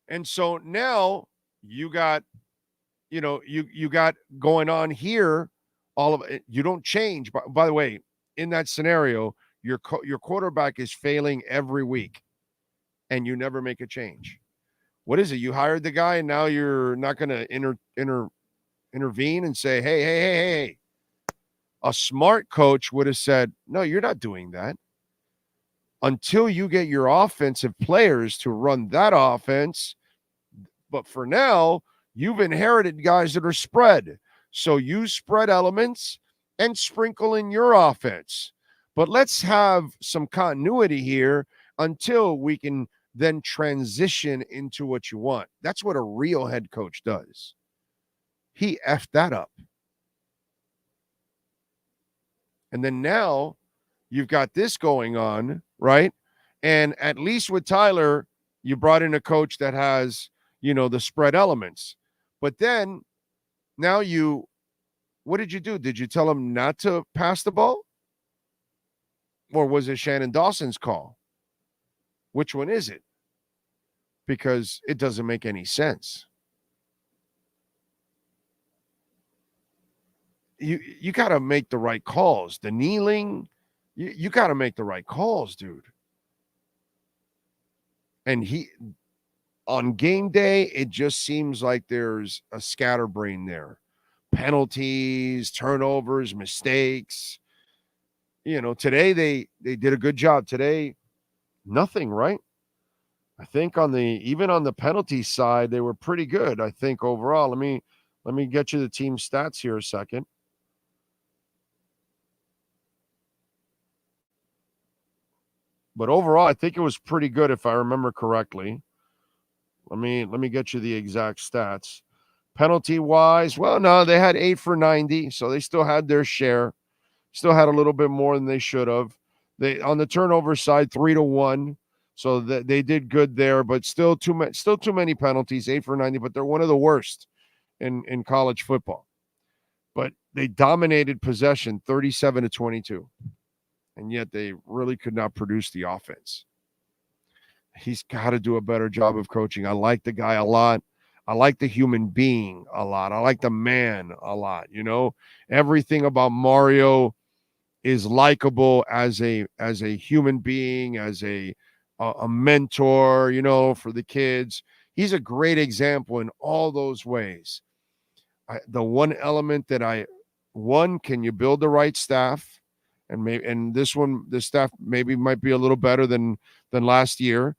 And so now you got, you got going on here, all of it. You don't change. By the way, in that scenario, your quarterback is failing every week and you never make a change. What is it? You hired the guy and now you're not going to intervene and say, hey. A smart coach would have said, no, you're not doing that. Until you get your offensive players to run that offense. But for now, you've inherited guys that are spread. So use spread elements and sprinkle in your offense. But let's have some continuity here until we can then transition into what you want. That's what a real head coach does. He effed that up. And then now you've got this going on, right? And at least with Tyler, you brought in a coach that has, the spread elements. But then now what did you do? Did you tell him not to pass the ball? Or was it Shannon Dawson's call? Which one is it? Because it doesn't make any sense. You got to make the right calls. The kneeling, You got to make the right calls, dude. And on game day, it just seems like there's a scatterbrain there. Penalties, turnovers, mistakes. Today they did a good job. Today, nothing, right? I think even on the penalty side, they were pretty good. I think overall. Let me get you the team stats here a second. But overall, I think it was pretty good if I remember correctly. Let me get you the exact stats. Penalty wise, well, no, they had 8 for 90, so they still had their share. Still had a little bit more than they should have. They on the turnover side, 3-1, so they did good there, but still too many penalties, 8 for 90. But they're one of the worst in college football. But they dominated possession, 37-22, and yet they really could not produce the offense. He's got to do a better job of coaching. I like the guy a lot. I like the human being a lot. I like the man a lot. Everything about Mario is likable as a human being, as a mentor, for the kids. He's a great example in all those ways. The one element that can you build the right staff? And this staff maybe might be a little better than last year.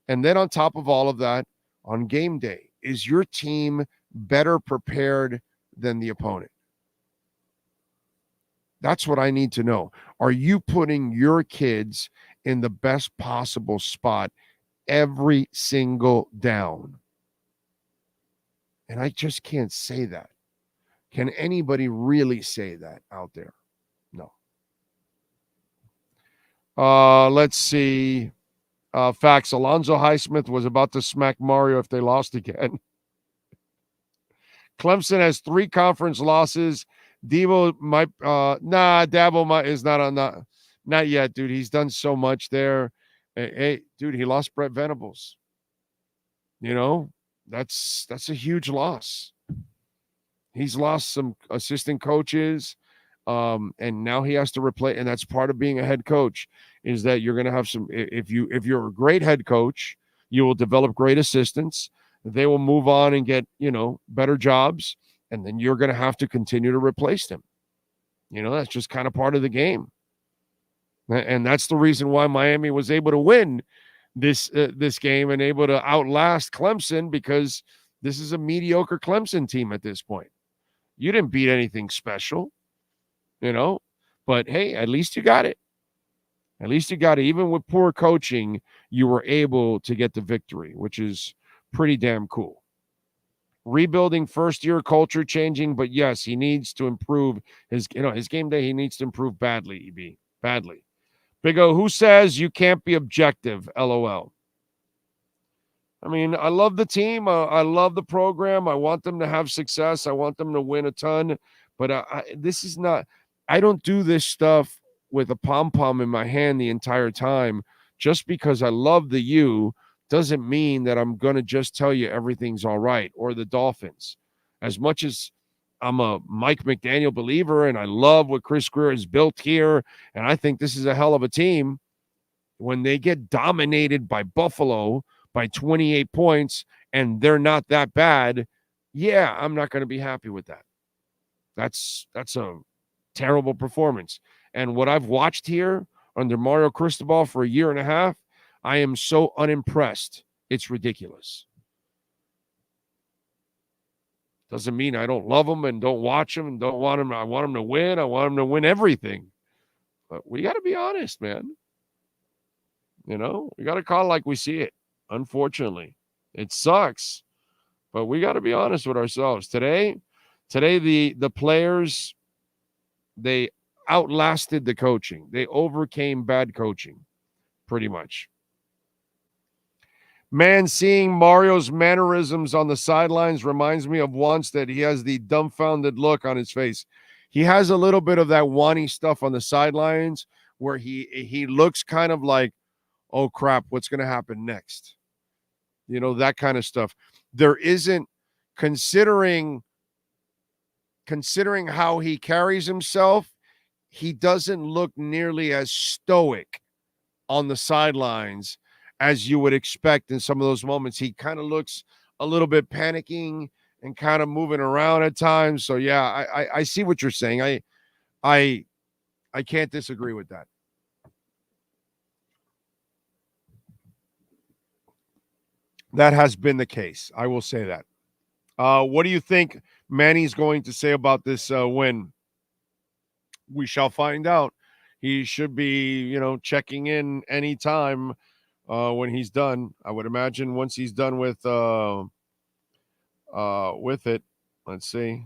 And then on top of all of that, on game day, is your team better prepared than the opponent? That's what I need to know. Are you putting your kids in the best possible spot every single down? And I just can't say that. Can anybody really say that out there? No. Let's see. Facts. Alonzo Highsmith was about to smack Mario if they lost again. Clemson has 3 conference losses. Dabo might Dabo is not on that. Not yet, dude. He's done so much there. Hey, dude, he lost Brett Venables. That's a huge loss. He's lost some assistant coaches. And now he has to replace, and that's part of being a head coach, is that you're going to have some, if you're a great head coach, you will develop great assistants. They will move on and get, better jobs. And then you're going to have to continue to replace them. That's just kind of part of the game. And that's the reason why Miami was able to win this game and able to outlast Clemson, because this is a mediocre Clemson team at this point. You didn't beat anything special. But hey, at least you got it. At least you got it. Even with poor coaching, you were able to get the victory, which is pretty damn cool. Rebuilding, first year, culture changing, but yes, he needs to improve his game day. He needs to improve badly, EB, badly. Big O, who says you can't be objective? LOL. I mean, I love the team. I love the program. I want them to have success. I want them to win a ton, but this is not. I don't do this stuff with a pom-pom in my hand the entire time. Just because I love the U doesn't mean that I'm going to just tell you everything's all right, or the Dolphins. As much as I'm a Mike McDaniel believer and I love what Chris Greer has built here, and I think this is a hell of a team, when they get dominated by Buffalo by 28 points and they're not that bad, yeah, I'm not going to be happy with that. That's a terrible performance. And what I've watched here under Mario Cristobal for a year and a half, I am so unimpressed. It's ridiculous. Doesn't mean I don't love him and don't watch him and don't want him. I want him to win. I want him to win everything. But we got to be honest, man. We got to call it like we see it. Unfortunately, it sucks, but we got to be honest with ourselves. Today the players, they outlasted the coaching. They overcame bad coaching, pretty much. Man, seeing Mario's mannerisms on the sidelines reminds me of once that he has the dumbfounded look on his face. He has a little bit of that whiny stuff on the sidelines where he looks kind of like, oh crap, what's going to happen next? That kind of stuff. There isn't, considering how he carries himself, he doesn't look nearly as stoic on the sidelines as you would expect in some of those moments. He kind of looks a little bit panicking and kind of moving around at times. So yeah, I see what you're saying. I can't disagree with that. That has been the case. I will say that. What do you think Manny's going to say about this win? We shall find out. He should be, checking in anytime when he's done. I would imagine once he's done with it. Let's see.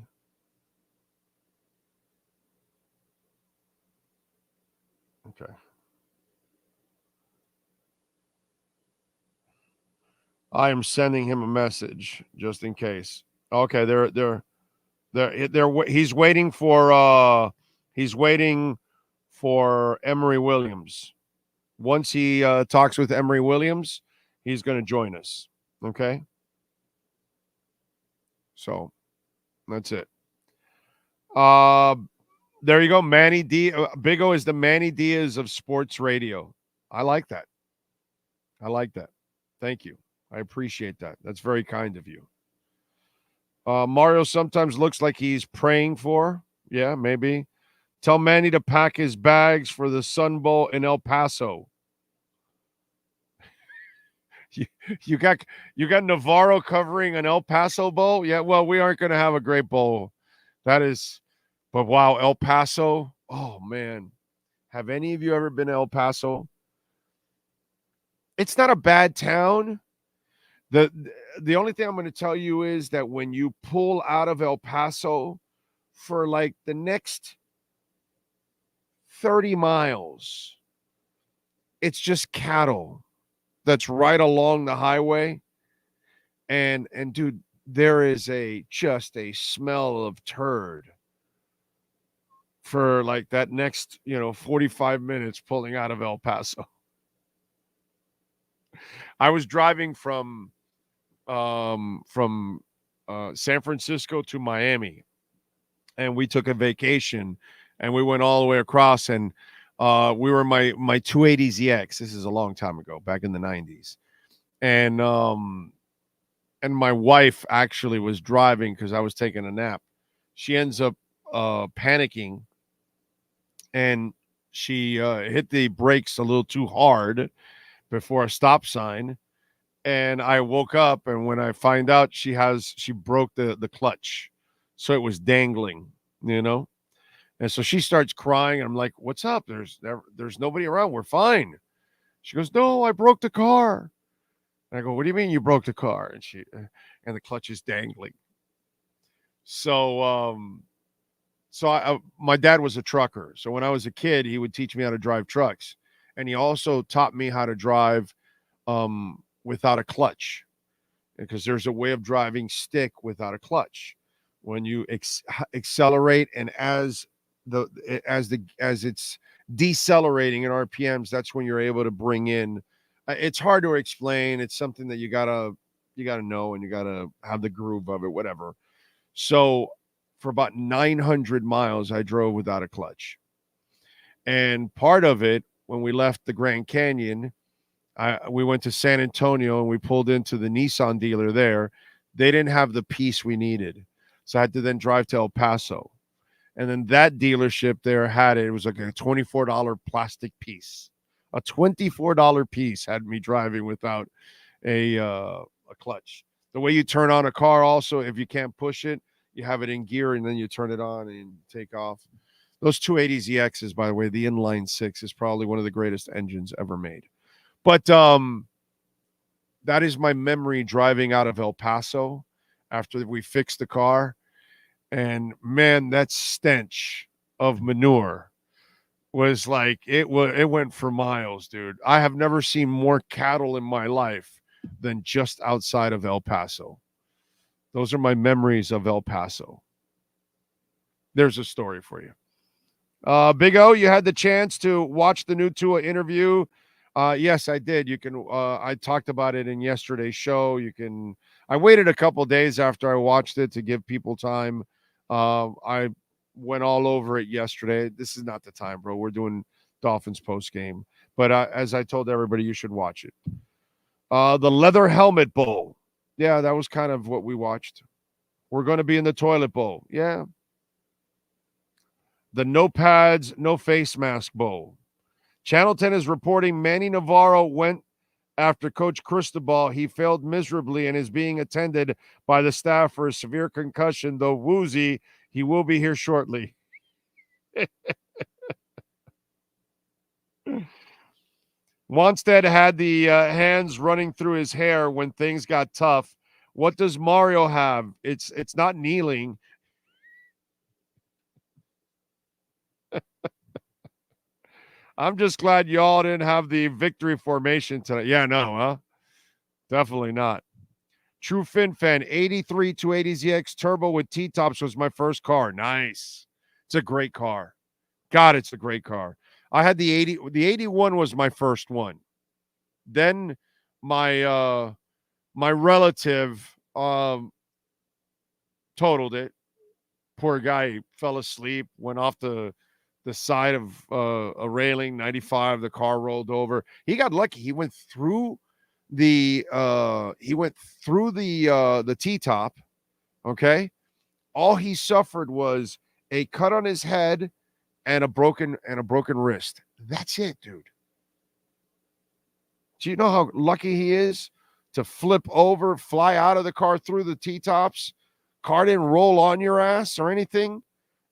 Okay. I am sending him a message just in case. Okay, he's waiting for Emery Williams. Once he talks with Emery Williams, he's going to join us. Okay? So, that's it. There you go. Manny D. Big O is the Manny Diaz of sports radio. I like that. Thank you. I appreciate that. That's very kind of you. Mario sometimes looks like he's praying for. Yeah, maybe. Tell Manny to pack his bags for the Sun Bowl in El Paso. You got Navarro covering an El Paso Bowl? Yeah, well, we aren't going to have a great bowl. But wow, El Paso. Oh, man. Have any of you ever been to El Paso? It's not a bad town. The only thing I'm going to tell you is that when you pull out of El Paso for like the next 30 miles, it's just cattle that's right along the highway. And dude, there is just a smell of turd for like that next, 45 minutes pulling out of El Paso. I was driving from San Francisco to Miami, and we took a vacation, and we went all the way across, and we were my 280ZX. This is a long time ago, back in the 90s, and my wife actually was driving because I was taking a nap. She ends up panicking, and she hit the brakes a little too hard before a stop sign. And I woke up, and when I find out she broke the clutch. So it was dangling, And so she starts crying. And I'm like, what's up? There's nobody around. We're fine. She goes, no, I broke the car. And I go, what do you mean you broke the car? And the clutch is dangling. So, my dad was a trucker. So when I was a kid, he would teach me how to drive trucks. And he also taught me how to drive, without a clutch, because there's a way of driving stick without a clutch. When you accelerate, and as it's decelerating in RPMs, that's when you're able to bring in. It's hard to explain. It's something that you gotta know, and you gotta have the groove of it, whatever. So for about 900 miles, I drove without a clutch, and part of it, when we left the Grand Canyon, we went to San Antonio, and we pulled into the Nissan dealer there. They didn't have the piece we needed. So I had to then drive to El Paso. And then that dealership there had it. It was like a $24 plastic piece. A $24 piece had me driving without a clutch. The way you turn on a car also, if you can't push it, you have it in gear, and then you turn it on and take off. Those 280ZXs, by the way, the inline 6 is probably one of the greatest engines ever made. But that is my memory driving out of El Paso after we fixed the car. And man, that stench of manure was like, it went for miles, dude. I have never seen more cattle in my life than just outside of El Paso. Those are my memories of El Paso. There's a story for you. Big O, you had the chance to watch the new Tua interview. Yes, I did. You can. I talked about it in yesterday's show. I waited a couple days after I watched it to give people time. I went all over it yesterday. This is not the time, bro. We're doing Dolphins post game. But as I told everybody, you should watch it. The Leather Helmet Bowl. Yeah, that was kind of what we watched. We're going to be in the Toilet Bowl. Yeah. The No Pads, No Face Mask Bowl. Channel 10 is reporting Manny Navarro went after Coach Cristobal. He failed miserably and is being attended by the staff for a severe concussion, though woozy. He will be here shortly. Wanstead had the hands running through his hair when things got tough. What does Mario have? It's not kneeling. I'm just glad y'all didn't have the victory formation tonight. Yeah, no, huh? Definitely not. True Fin Fan, 83 280ZX Turbo with T-tops was my first car. Nice. It's a great car. God, it's a great car. I had the 80. The 81 was my first one. Then my my relative totaled it. Poor guy fell asleep, went off the side of a railing, 95. The car rolled over. He got lucky. He went through the T-top. Okay. All he suffered was a cut on his head and a broken wrist. That's it, dude. Do you know how lucky he is to flip over, fly out of the car through the T-tops? Car didn't roll on your ass or anything,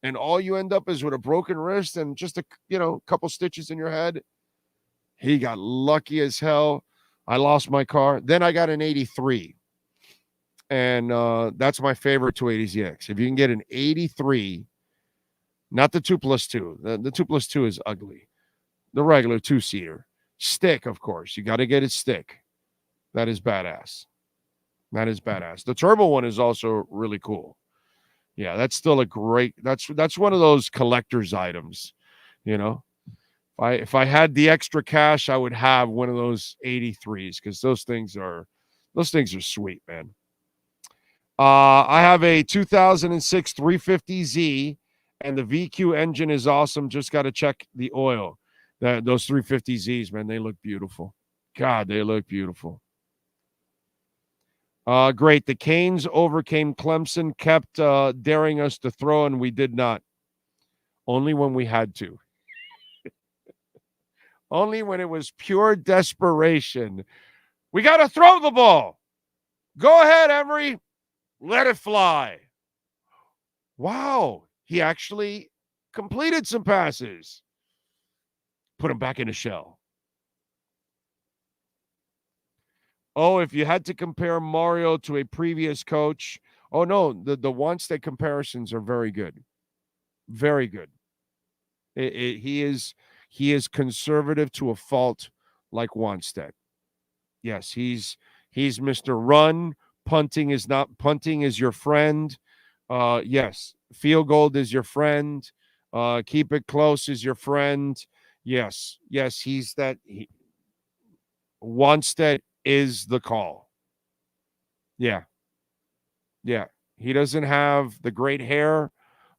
and all you end up is with a broken wrist and just a couple stitches in your head. He got lucky as hell. I lost my car. Then I got an 83. And that's my favorite 280ZX. If you can get an 83, not the 2+2. The 2+2 is ugly. The regular 2-seater. Stick, of course. You got to get it stick. That is badass. That is badass. The turbo one is also really cool. Yeah, that's still a great. That's one of those collector's items. If I had the extra cash, I would have one of those 83s because those things are sweet, man. I have a 2006 350Z, and the VQ engine is awesome. Just got to check the oil. Those 350Zs, man, they look beautiful. God, they look beautiful. Great. The Canes overcame Clemson, kept daring us to throw, and we did not. Only when we had to. Only when it was pure desperation. We got to throw the ball. Go ahead, Emery. Let it fly. Wow. He actually completed some passes. Put him back in a shell. Oh, if you had to compare Mario to a previous coach. Oh, no. The Wanstead comparisons are very good. Very good. He is conservative to a fault like Wanstead. Yes, he's Mr. Run. Punting is your friend. Yes, field goal is your friend. Keep it close is your friend. Yes, he's that. Wanstead is the call. Yeah. He doesn't have the great hair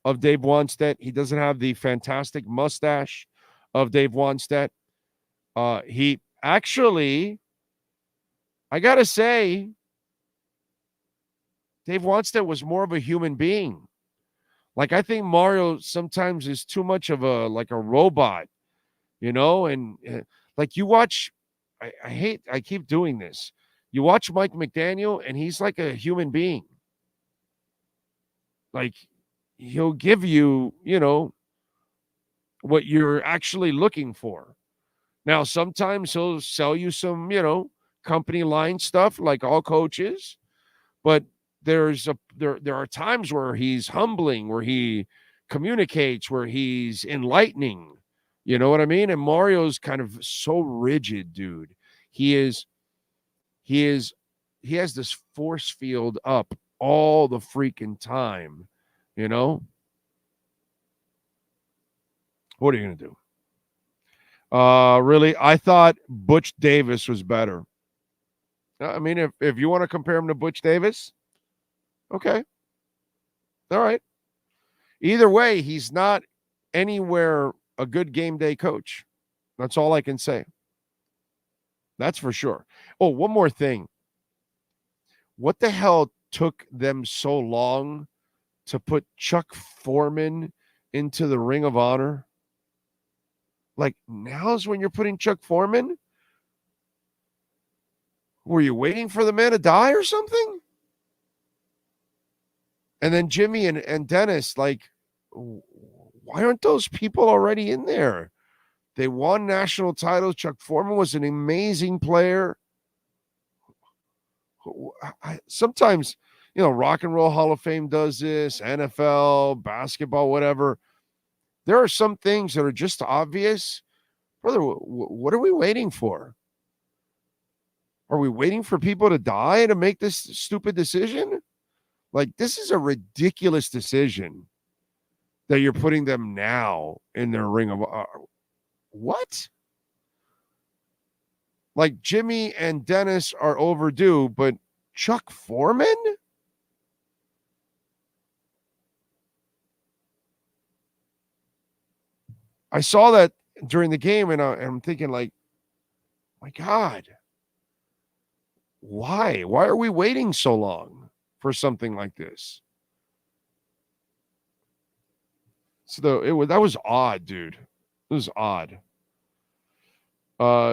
of Dave Wanstead. He doesn't have the fantastic mustache of Dave Wanstead. He actually, I gotta say, Dave Wanstead was more of a human being. Like, I think Mario sometimes is too much of a robot, and like you watch, I keep doing this. You watch Mike McDaniel and he's like a human being. Like, he'll give you, what you're actually looking for. Now, sometimes he'll sell you some, company line stuff like all coaches, but there are times where he's humbling, where he communicates, where he's enlightening. You know what I mean? And Mario's kind of so rigid, dude. He has this force field up all the freaking time, What are you going to do? Really, I thought Butch Davis was better. I mean, if you want to compare him to Butch Davis, okay. All right. Either way, he's not anywhere a good game day coach. That's all I can say. That's for sure. Oh, one more thing. What the hell took them so long to put Chuck Foreman into the Ring of Honor? Like, now's when you're putting Chuck Foreman? Were you waiting for the man to die or something? And then Jimmy and Dennis, like, why aren't those people already in there? They won national titles. Chuck Foreman was an amazing player. Sometimes, Rock and Roll Hall of Fame does this, NFL, basketball, whatever. There are some things that are just obvious. Brother, what are we waiting for? Are we waiting for people to die to make this stupid decision? Like, this is a ridiculous decision that you're putting them now in their Ring of what? Like, Jimmy and Dennis are overdue, but Chuck Foreman? I saw that during the game, and I'm thinking, like, my God, why? Why are we waiting so long for something like this? So that was odd, dude. It was odd.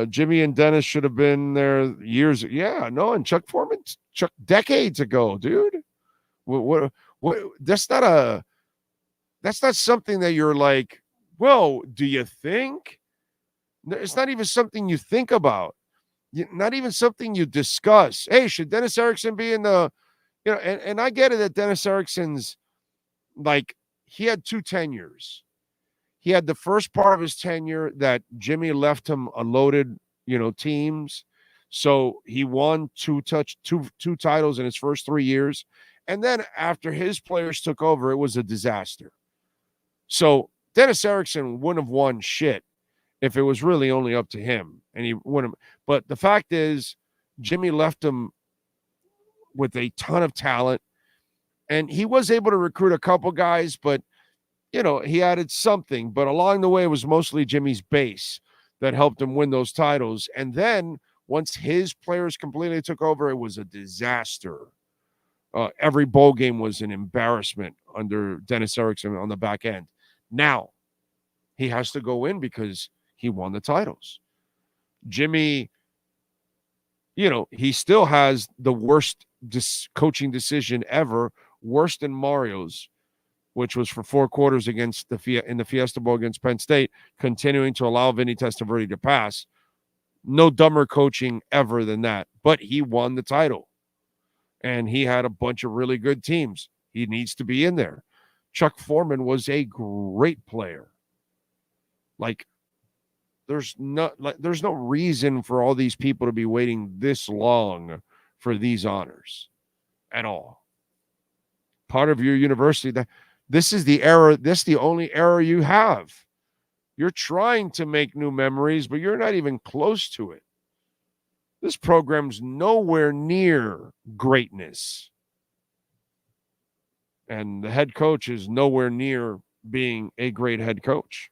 Jimmy and Dennis should have been there years. Yeah, no, and Chuck Foreman, decades ago, dude. What? That's not something that you're like, well, do you think? It's not even something you think about. Not even something you discuss. Hey, should Dennis Erickson be in the, and I get it that Dennis Erickson's, like, he had 2 tenures. He had the first part of his tenure that Jimmy left him a loaded, teams. So he won two titles in his first 3 years. And then after his players took over, it was a disaster. So Dennis Erickson wouldn't have won shit if it was really only up to him. And he wouldn't. But the fact is, Jimmy left him with a ton of talent. And he was able to recruit a couple guys, but he added something, but along the way, it was mostly Jimmy's base that helped him win those titles. And then once his players completely took over, it was a disaster. Every bowl game was an embarrassment under Dennis Erickson on the back end. Now, he has to go in because he won the titles. Jimmy, he still has the worst coaching decision ever, worse than Mario's, which was for 4 quarters against in the Fiesta Bowl against Penn State, continuing to allow Vinny Testaverde to pass. No dumber coaching ever than that. But he won the title. And he had a bunch of really good teams. He needs to be in there. Chuck Foreman was a great player. Like, there's no reason for all these people to be waiting this long for these honors at all. Part of your university, this is the era. This is the only era you have. You're trying to make new memories, but you're not even close to it. This program's nowhere near greatness. And the head coach is nowhere near being a great head coach.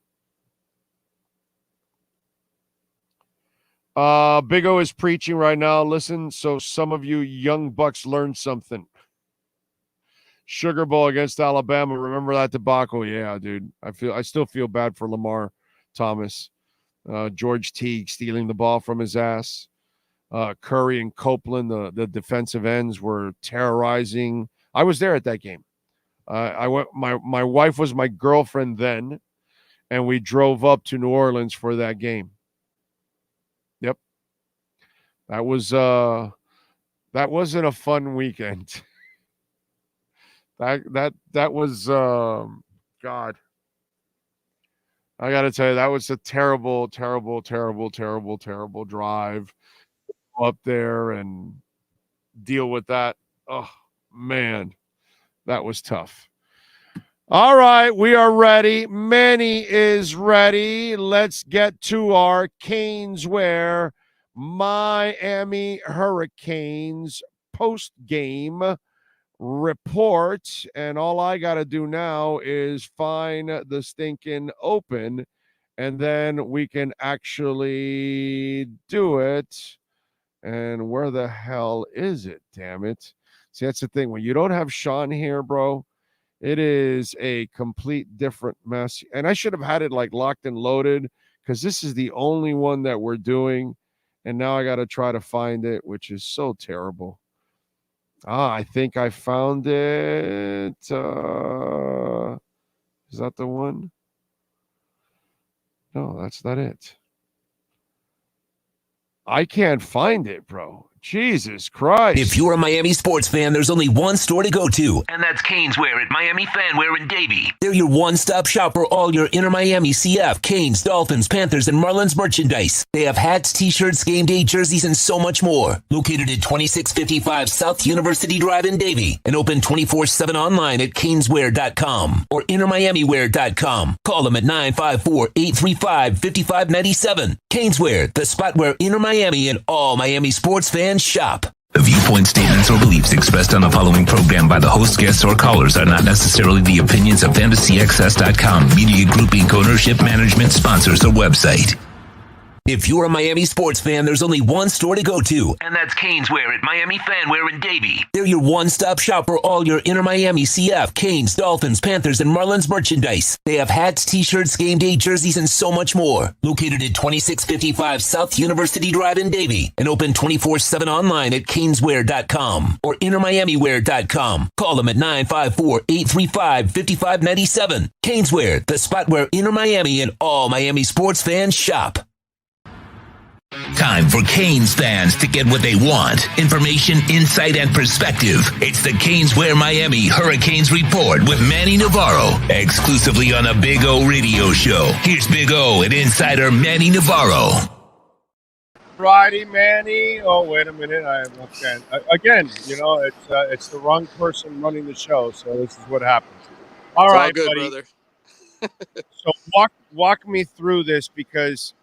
Big O is preaching right now. Listen, so some of you young bucks learned something. Sugar Bowl against Alabama. Remember that debacle? Yeah, dude. I still feel bad for Lamar Thomas. George Teague stealing the ball from his ass. Curry and Copeland, the defensive ends, were terrorizing. I was there at that game. I went. My wife was my girlfriend then, and we drove up to New Orleans for that game. Yep. That wasn't a fun weekend. That was God. I got to tell you, that was a terrible, terrible, terrible, terrible, terrible drive up there and deal with that. Oh man, that was tough. All right, we are ready. Manny is ready. Let's get to our Caneswear Miami Hurricanes post-game report, and all I got to do now is find the stinking open, and then we can actually do it. And where the hell is it? Damn it. See, that's the thing. When you don't have Sean here, bro, it is a complete different mess. And I should have had it like locked and loaded because this is the only one that we're doing. And now I got to try to find it, which is so terrible. I think I found it. Is that the one? No, that's not it. I can't find it, bro. Jesus Christ. If you're a Miami sports fan, there's only one store to go to, and that's Canes Wear at Miami Fanwear in Davie. They're your one-stop shop for all your Inter Miami CF, Canes, Dolphins, Panthers, and Marlins merchandise. They have hats, t-shirts, game day jerseys, and so much more. Located at 2655 South University Drive in Davie, and open 24/7 online at caneswear.com or intermiamiwear.com. Call them at 954-835-5597. Canes Wear, the spot where Inter Miami and all Miami sports fans shop. The viewpoint statements or beliefs expressed on the following program by the host, guests, or callers are not necessarily the opinions of FantasyXS.com, Media Group Inc. ownership, management, sponsors, or website. If you're a Miami sports fan, there's only one store to go to, and that's Canes Wear at Miami Fanwear in Davie. They're your one-stop shop for all your Inter Miami CF, Canes, Dolphins, Panthers, and Marlins merchandise. They have hats, t-shirts, game day jerseys, and so much more. Located at 2655 South University Drive in Davie, and open 24/7 online at caneswear.com or intermiamiwear.com. Call them at 954-835-5597. Canes Wear, the spot where Inter Miami and all Miami sports fans shop. Time for Canes fans to get what they want. Information, insight, and perspective. It's the Canes Wear Miami Hurricanes Report with Manny Navarro, exclusively on a Big O radio show. Here's Big O and insider Manny Navarro. Friday, Manny. Oh, wait a minute. Again, it's the wrong person running the show, so this is what happens. All it's right, all good, buddy. brother. So walk me through this because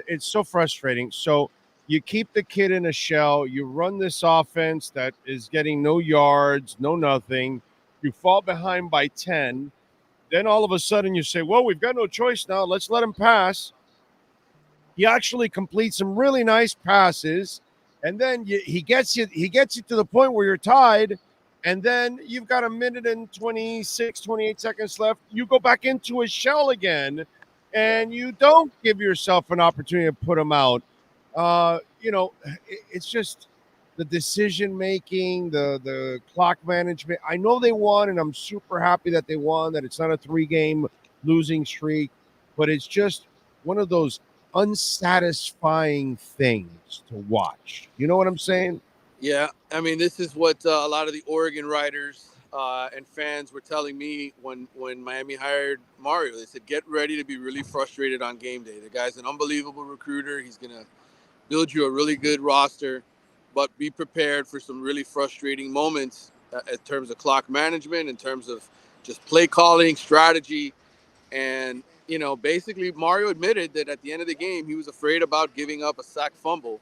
it's so frustrating. So you keep the kid in a shell. You run this offense that is getting no yards, no nothing. You fall behind by 10. Then all of a sudden you say, well, we've got no choice now. Let's let him pass. He actually completes some really nice passes. And then he gets you to the point where you're tied. And then you've got a minute and 28 seconds left. You go back into a shell again. And you don't give yourself an opportunity to put them out. It's just the decision-making, the clock management. I know they won, and I'm super happy that they won, that it's not a 3-game losing streak, but it's just one of those unsatisfying things to watch. You know what I'm saying? Yeah, I mean, this is what a lot of the Oregon writers and fans were telling me when Miami hired Mario. They said, get ready to be really frustrated on game day. The guy's an unbelievable recruiter. He's going to build you a really good roster, but be prepared for some really frustrating moments in terms of clock management, in terms of just play calling, strategy. And, basically Mario admitted that at the end of the game, he was afraid about giving up a sack fumble,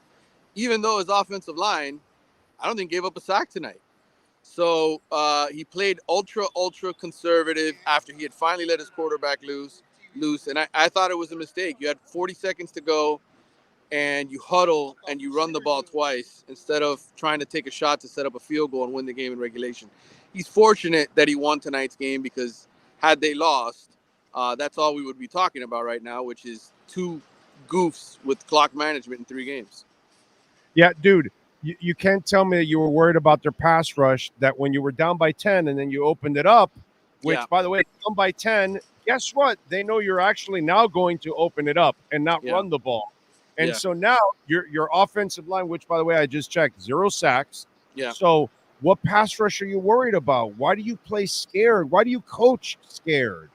even though his offensive line, I don't think, gave up a sack tonight. So he played ultra conservative after he had finally let his quarterback loose. And I thought it was a mistake. You had 40 seconds to go, and you huddle and you run the ball twice instead of trying to take a shot to set up a field goal and win the game in regulation. He's fortunate that he won tonight's game, because had they lost, that's all we would be talking about right now, which is 2 goofs with clock management in 3 games. Yeah, dude. You can't tell me that you were worried about their pass rush, that when you were down by 10 and then you opened it up, which, by the way, down by 10, guess what? They know you're actually now going to open it up and not run the ball. And so now your offensive line, which, by the way, I just checked, 0 sacks. Yeah. So what pass rush are you worried about? Why do you play scared? Why do you coach scared?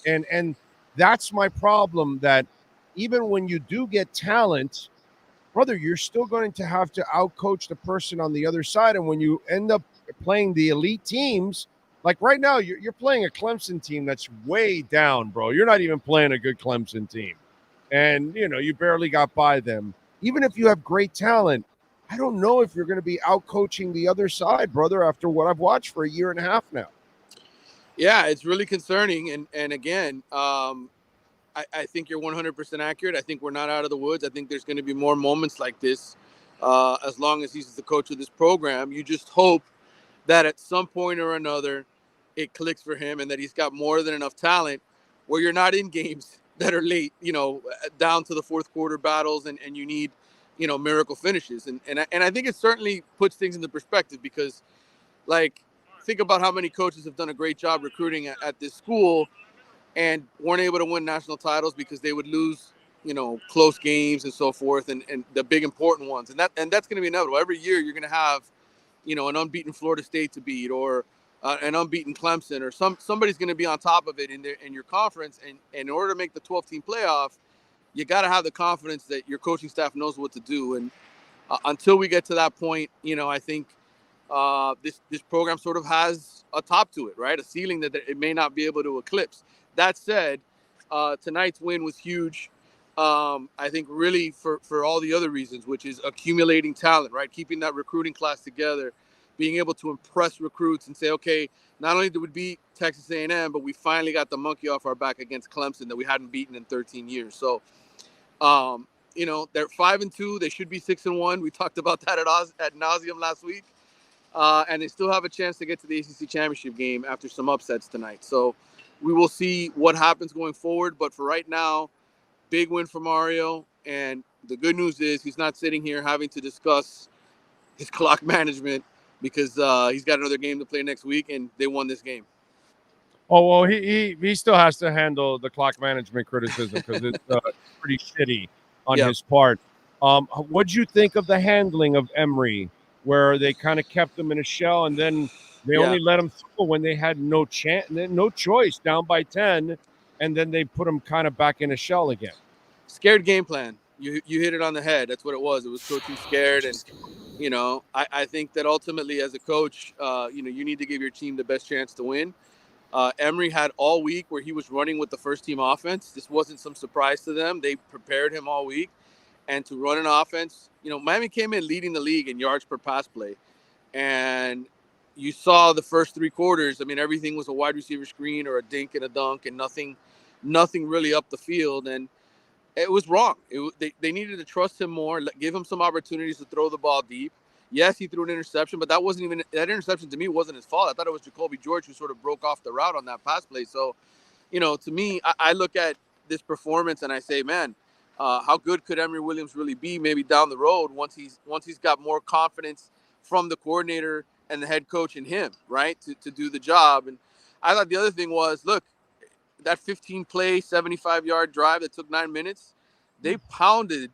And that's my problem, that even when you do get talent, brother, you're still going to have to outcoach the person on the other side. And when you end up playing the elite teams, like right now, you're playing a Clemson team that's way down, bro. You're not even playing a good Clemson team. And, you barely got by them. Even if you have great talent, I don't know if you're going to be out coaching the other side, brother, after what I've watched for a year and a half now. Yeah, it's really concerning. And again, I think you're 100% accurate. I think we're not out of the woods. I think there's going to be more moments like this as long as he's the coach of this program. You just hope that at some point or another it clicks for him and that he's got more than enough talent where you're not in games that are late, down to the fourth quarter battles and you need, miracle finishes. And I think it certainly puts things into perspective because, like, think about how many coaches have done a great job recruiting at this school and weren't able to win national titles because they would lose, close games and so forth and the big important ones. And that's going to be inevitable. Every year you're going to have, an unbeaten Florida State to beat or an unbeaten Clemson or somebody's going to be on top of it in your conference. And in order to make the 12-team playoff, you got to have the confidence that your coaching staff knows what to do. And until we get to that point, I think this program sort of has a top to it, right? A ceiling that it may not be able to eclipse. That said, tonight's win was huge. I think really for all the other reasons, which is accumulating talent, right? Keeping that recruiting class together, being able to impress recruits and say, okay, not only did we beat Texas A&M, but we finally got the monkey off our back against Clemson that we hadn't beaten in 13 years. So, they're 5-2. They should be 6-1. We talked about that ad nauseum last week. And they still have a chance to get to the ACC championship game after some upsets tonight. So we will see what happens going forward. But for right now, big win for Mario. And the good news is he's not sitting here having to discuss his clock management because he's got another game to play next week, and they won this game. Oh, well, he still has to handle the clock management criticism because it's pretty shitty on his part. What'd you think of the handling of Emory, where they kind of kept him in a shell and then they only let him through when they had no choice, down by 10, and then they put him kind of back in a shell again? Scared game plan. You hit it on the head. That's what it was. It was coaching scared. And, I think that ultimately as a coach, you need to give your team the best chance to win. Emory had all week where he was running with the first team offense. This wasn't some surprise to them. They prepared him all week. And to run an offense, Miami came in leading the league in yards per pass play. And you saw the first three quarters. I mean, everything was a wide receiver screen or a dink and a dunk and nothing really up the field. And it was wrong. They needed to trust him more, give him some opportunities to throw the ball deep. Yes, he threw an interception, but that interception to me wasn't his fault. I thought it was Jacoby George who sort of broke off the route on that pass play. So, to me, I look at this performance and I say, man, how good could Emory Williams really be maybe down the road once he's got more confidence from the coordinator and the head coach in him, right, to do the job. And I thought the other thing was, look, that 15-play, 75-yard drive that took 9 minutes, they pounded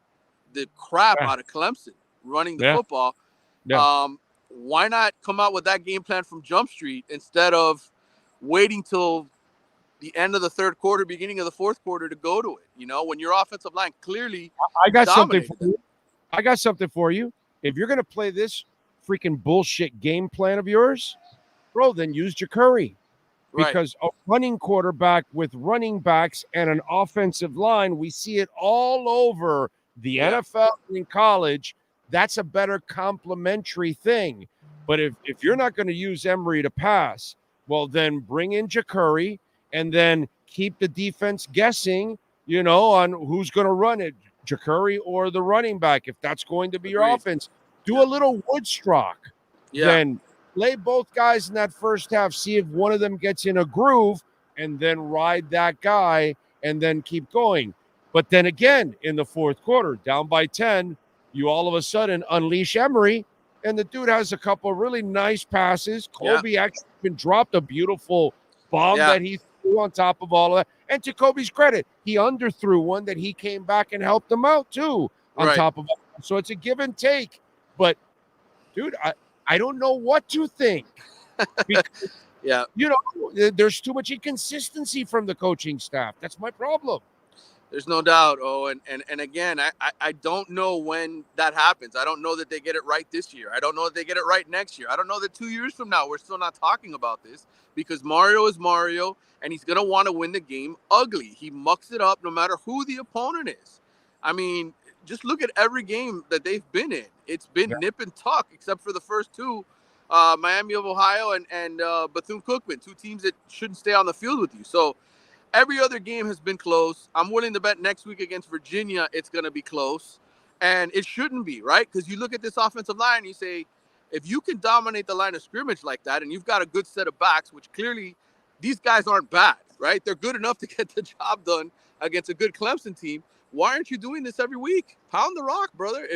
the crap out of Clemson running the football. Yeah. Why not come out with that game plan from Jump Street instead of waiting till the end of the third quarter, beginning of the fourth quarter to go to it? When your offensive line clearly I got something for you. I got something for you. If you're going to play this freaking bullshit game plan of yours, bro, then use Jacurri. Because a running quarterback with running backs and an offensive line, we see it all over the NFL and in college. That's a better complementary thing. But if you're not going to use Emory to pass, well, then bring in Jacurri and then keep the defense guessing, on who's going to run it, Jacurri or the running back. If that's going to be your offense, do a little Woodstock. Then play both guys in that first half, see if one of them gets in a groove, and then ride that guy and then keep going. But then again, in the fourth quarter, down by 10, you all of a sudden unleash Emory, and the dude has a couple of really nice passes. Kobe actually even dropped a beautiful bomb that he threw on top of all of that. And to Kobe's credit, he underthrew one that he came back and helped him out too on top of it. So it's a give and take. But, dude, I don't know what to think. Because, there's too much inconsistency from the coaching staff. That's my problem. There's no doubt. And again, I don't know when that happens. I don't know that they get it right this year. I don't know that they get it right next year. I don't know that 2 years from now we're still not talking about this because Mario is Mario and he's going to want to win the game ugly. He mucks it up no matter who the opponent is. I mean, just look at every game that they've been in. It's been nip and tuck, except for the first two, Miami of Ohio and Bethune-Cookman, two teams that shouldn't stay on the field with you. So every other game has been close. I'm willing to bet next week against Virginia it's going to be close, and it shouldn't be, right? Because you look at this offensive line, you say, if you can dominate the line of scrimmage like that, and you've got a good set of backs, which clearly these guys aren't bad, right? They're good enough to get the job done against a good Clemson team. Why aren't you doing this every week? Pound the rock, brother.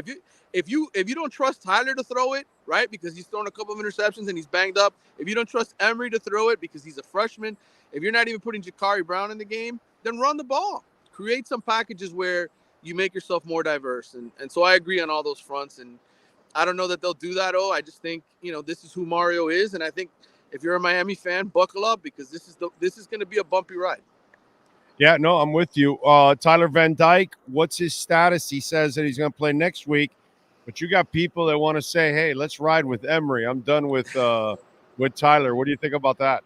If you don't trust Tyler to throw it, right, because he's thrown a couple of interceptions and he's banged up. If you don't trust Emery to throw it because he's a freshman, if you're not even putting Jakari Brown in the game, then run the ball. Create some packages where you make yourself more diverse. And so I agree on all those fronts. And I don't know that they'll do that. I just think, this is who Mario is. And I think if you're a Miami fan, buckle up because this is going to be a bumpy ride. Yeah, no, I'm with you. Tyler Van Dyke, what's his status? He says that he's going to play next week. But you got people that want to say, hey, let's ride with Emery. I'm done with Tyler. What do you think about that?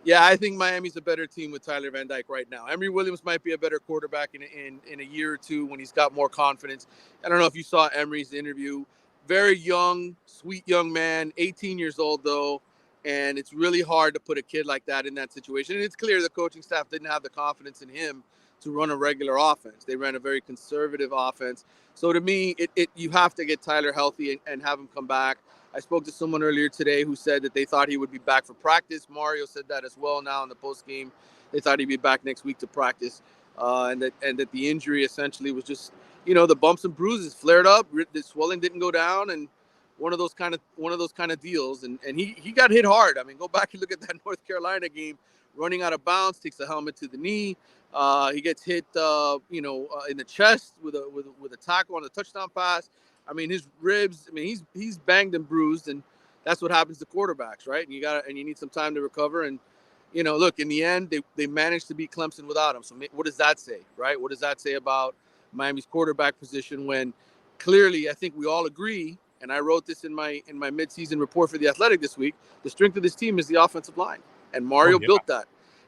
Yeah, I think Miami's a better team with Tyler Van Dyke right now. Emery Williams might be a better quarterback in a year or two when he's got more confidence. I don't know if you saw Emery's interview. Very young, sweet young man, 18 years old, though. And it's really hard to put a kid like that in that situation. And it's clear the coaching staff didn't have the confidence in him to run a regular offense. They ran a very conservative offense. So to me, you have to get Tyler healthy and have him come back. I spoke to someone earlier today who said that they thought he would be back for practice. Mario said that as well now in the post game. They thought he'd be back next week to practice, and that the injury essentially was just, the bumps and bruises flared up. The swelling didn't go down, and one of those kind of deals. And he got hit hard. I mean, go back and look at that North Carolina game. Running out of bounds, takes a helmet to the knee. He gets hit, in the chest with a tackle on a touchdown pass. I mean, his ribs. I mean, he's banged and bruised, and that's what happens to quarterbacks, right? And you need some time to recover. And look, in the end, they managed to beat Clemson without him. So what does that say, right? What does that say about Miami's quarterback position when clearly I think we all agree, and I wrote this in my midseason report for The Athletic this week, the strength of this team is the offensive line, and Mario built that.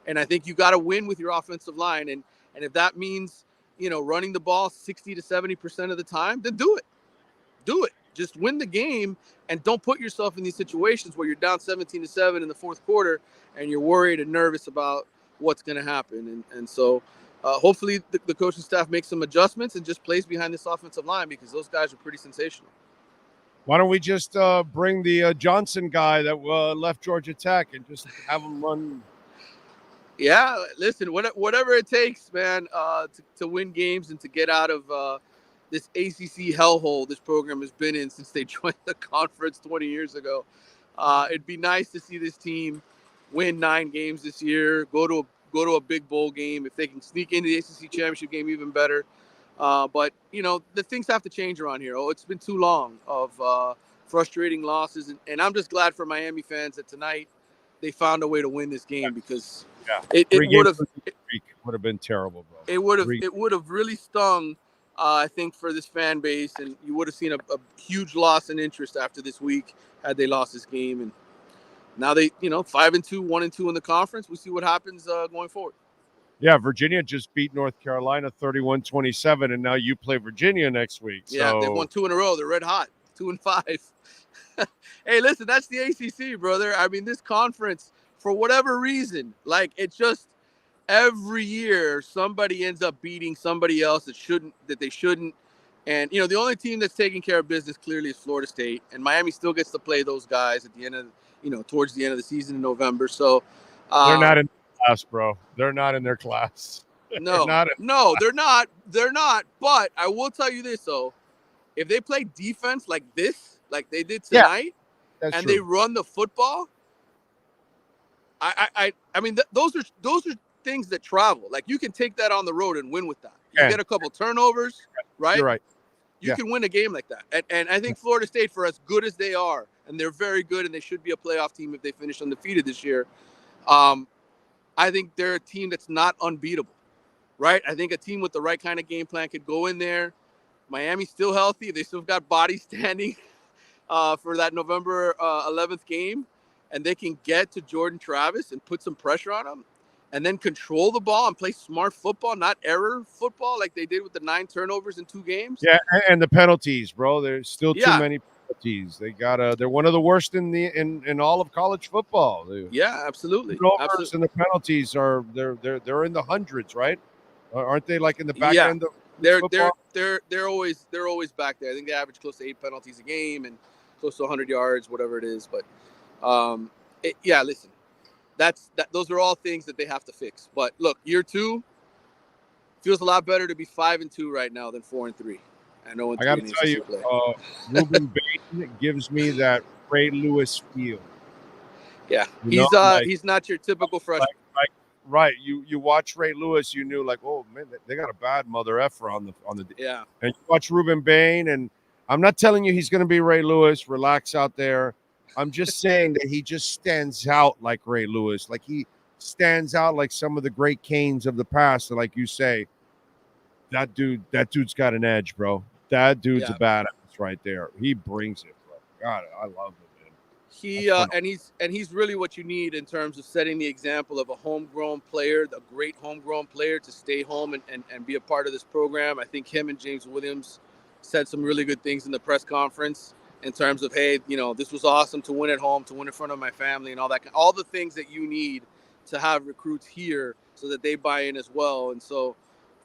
And I think you got to win with your offensive line, and if that means running the ball 60 to 70% of the time, then do it. Just win the game and don't put yourself in these situations where you're down 17-7 in the fourth quarter and you're worried and nervous about what's going to happen. And so hopefully the coaching staff makes some adjustments and just plays behind this offensive line because those guys are pretty sensational. Why don't we just bring the Johnson guy that left Georgia Tech and just have him run? Yeah, listen, whatever it takes, man, to win games and to get out of this ACC hellhole this program has been in since they joined the conference 20 years ago. It'd be nice to see this team win 9 games this year, go to a big bowl game. If they can sneak into the ACC championship game, even better. But the things have to change around here. It's been too long of frustrating losses, and I'm just glad for Miami fans that tonight they found a way to win this game because it would have been terrible, bro. It would have really stung. I think for this fan base, and you would have seen a huge loss in interest after this week had they lost this game. And now they, 5-2, 1-2 in the conference. We'll see what happens going forward. Yeah, Virginia just beat North Carolina 31-27, and now you play Virginia next week. Yeah, they've won 2 in a row. They're red hot, 2-5. Hey, listen, that's the ACC, brother. I mean, this conference, for whatever reason, it's just every year somebody ends up beating somebody else that they shouldn't. And, the only team that's taking care of business clearly is Florida State. And Miami still gets to play those guys at the end of, towards the end of the season in November. So they're not in class, bro. They're not in their class. No, they're not. They're not. But I will tell you this, though. If they play defense like this, like they did tonight, and true. They run the football, I mean, those are things that travel. Like you can take that on the road and win with that. You get a couple turnovers, right? You're right. You can win a game like that. And I think Florida State, for as good as they are, and they're very good, and they should be a playoff team if they finish undefeated this year. I think they're a team that's not unbeatable, right? I think a team with the right kind of game plan could go in there. Miami's still healthy. They still got bodies standing for that November 11th game, and they can get to Jordan Travis and put some pressure on him. and then control the ball and play smart football, not error football like they did with the 9 turnovers in 2 games. Yeah, and the penalties, bro. There's still too many penalties. They're one of the worst in all of college football. Absolutely. And the penalties are they're in the hundreds, right? Aren't they like in the back end of football? They're always back there. I think they average close to 8 penalties a game and close to 100 yards, whatever it is. But listen, those are all things that they have to fix. But look, year 2 feels a lot better to be 5-2 right now than 4-3. I got to tell you, Ruben Bane gives me that Ray Lewis feel. Yeah, he's not your typical freshman. Right, you watch Ray Lewis, you knew like, oh man, they got a bad mother effer on the. And you watch Ruben Bane, and I'm not telling you he's going to be Ray Lewis. Relax out there. I'm just saying that he just stands out like Ray Lewis, like he stands out like some of the great Canes of the past. And like you say, that dude's got an edge, bro. That dude's a badass right there. He brings it, bro. God, I love him, man. He's really what you need in terms of setting the example of a homegrown player, a great homegrown player to stay home and be a part of this program. I think him and James Williams said some really good things in the press conference in terms of, hey, this was awesome to win at home, to win in front of my family and all that. All the things that you need to have recruits here so that they buy in as well. And so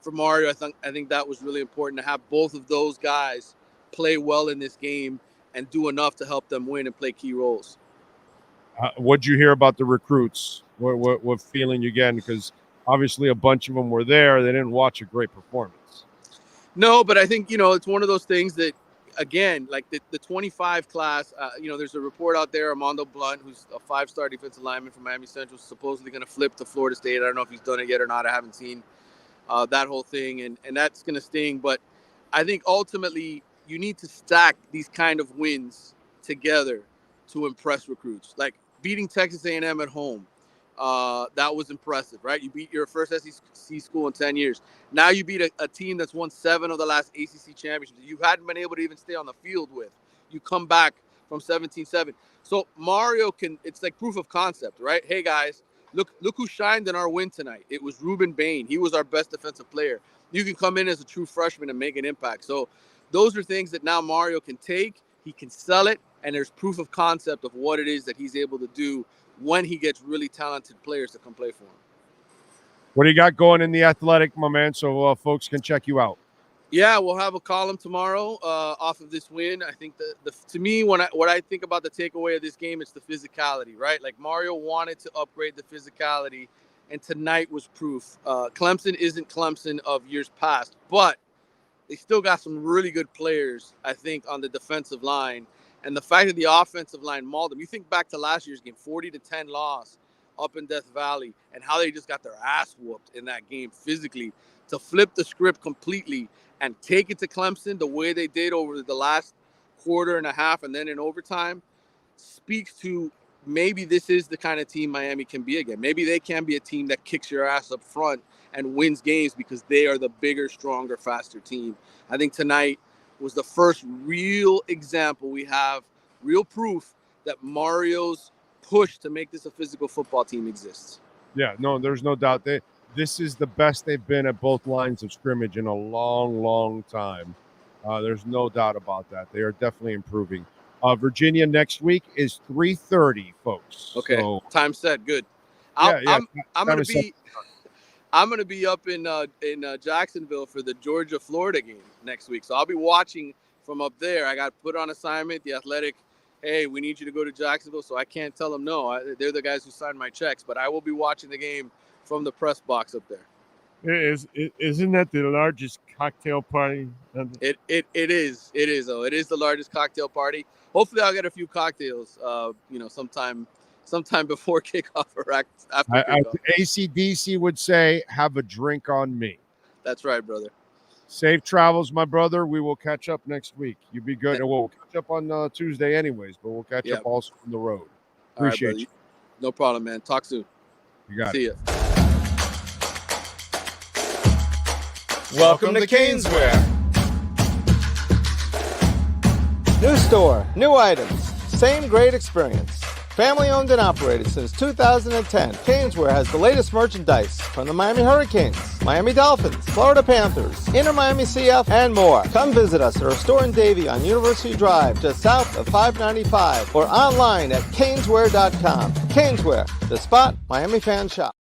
for Mario, I think that was really important to have both of those guys play well in this game and do enough to help them win and play key roles. What'd you hear about the recruits? What feeling you getting? Because obviously a bunch of them were there. They didn't watch a great performance. No, but I think, it's one of those things that, again, like the 25 class, there's a report out there, Armando Blunt, who's a 5-star defensive lineman from Miami Central, is supposedly going to flip to Florida State. I don't know if he's done it yet or not. I haven't seen that whole thing, and that's going to sting. But I think ultimately you need to stack these kind of wins together to impress recruits. Like beating Texas A&M at home, that was impressive, right? You beat your first SEC school in 10 years. Now you beat a team that's won 7 of the last ACC championships you hadn't been able to even stay on the field with. You come back from 17-7. So Mario it's like proof of concept, right? Hey guys, look who shined in our win tonight. It was Ruben Bane. He was our best defensive player. You can come in as a true freshman and make an impact. So those are things that now Mario can take, he can sell it, and there's proof of concept of what it is that he's able to do when he gets really talented players to come play for him. What do you got going in the Athletic, my man, so folks can check you out? Yeah, we'll have a column tomorrow off of this win. I think to me, what I think about the takeaway of this game, it's the physicality, right? Like Mario wanted to upgrade the physicality, and tonight was proof. Clemson isn't Clemson of years past, but they still got some really good players, I think, on the defensive line. And the fact that the offensive line mauled them. You think back to last year's game, 40-10 loss up in Death Valley, and how they just got their ass whooped in that game physically. To flip the script completely and take it to Clemson the way they did over the last quarter and a half and then in overtime speaks to maybe this is the kind of team Miami can be again. Maybe they can be a team that kicks your ass up front and wins games because they are the bigger, stronger, faster team. I think tonight was the first real example we have, real proof that Mario's push to make this a physical football team exists. Yeah, no, there's no doubt. This is the best they've been at both lines of scrimmage in a long, long time. There's no doubt about that. They are definitely improving. Virginia next week is 3:30, folks. Okay, so, time set, good. I'm gonna be up in Jacksonville for the Georgia-Florida game next week, so I'll be watching from up there. I got put on assignment. The Athletic, hey, we need you to go to Jacksonville, so I can't tell them no. They're the guys who signed my checks, but I will be watching the game from the press box up there. Isn't that the largest cocktail party? It is. Oh, it is the largest cocktail party. Hopefully, I'll get a few cocktails. Sometime before kickoff or after kickoff. AC/DC would say, "Have a drink on me." That's right, brother. Safe travels, my brother. We will catch up next week. You be good. And we'll catch up on Tuesday, anyways. But we'll catch up also on the road. Appreciate you. No problem, man. Talk soon. You got See it. ya. Welcome to Caneswear. New store, new items, same great experience. Family owned and operated since 2010, Caneswear has the latest merchandise from the Miami Hurricanes, Miami Dolphins, Florida Panthers, Inter Miami CF, and more. Come visit us at our store in Davie on University Drive, just south of 595, or online at caneswear.com. Caneswear, the spot Miami fans shop.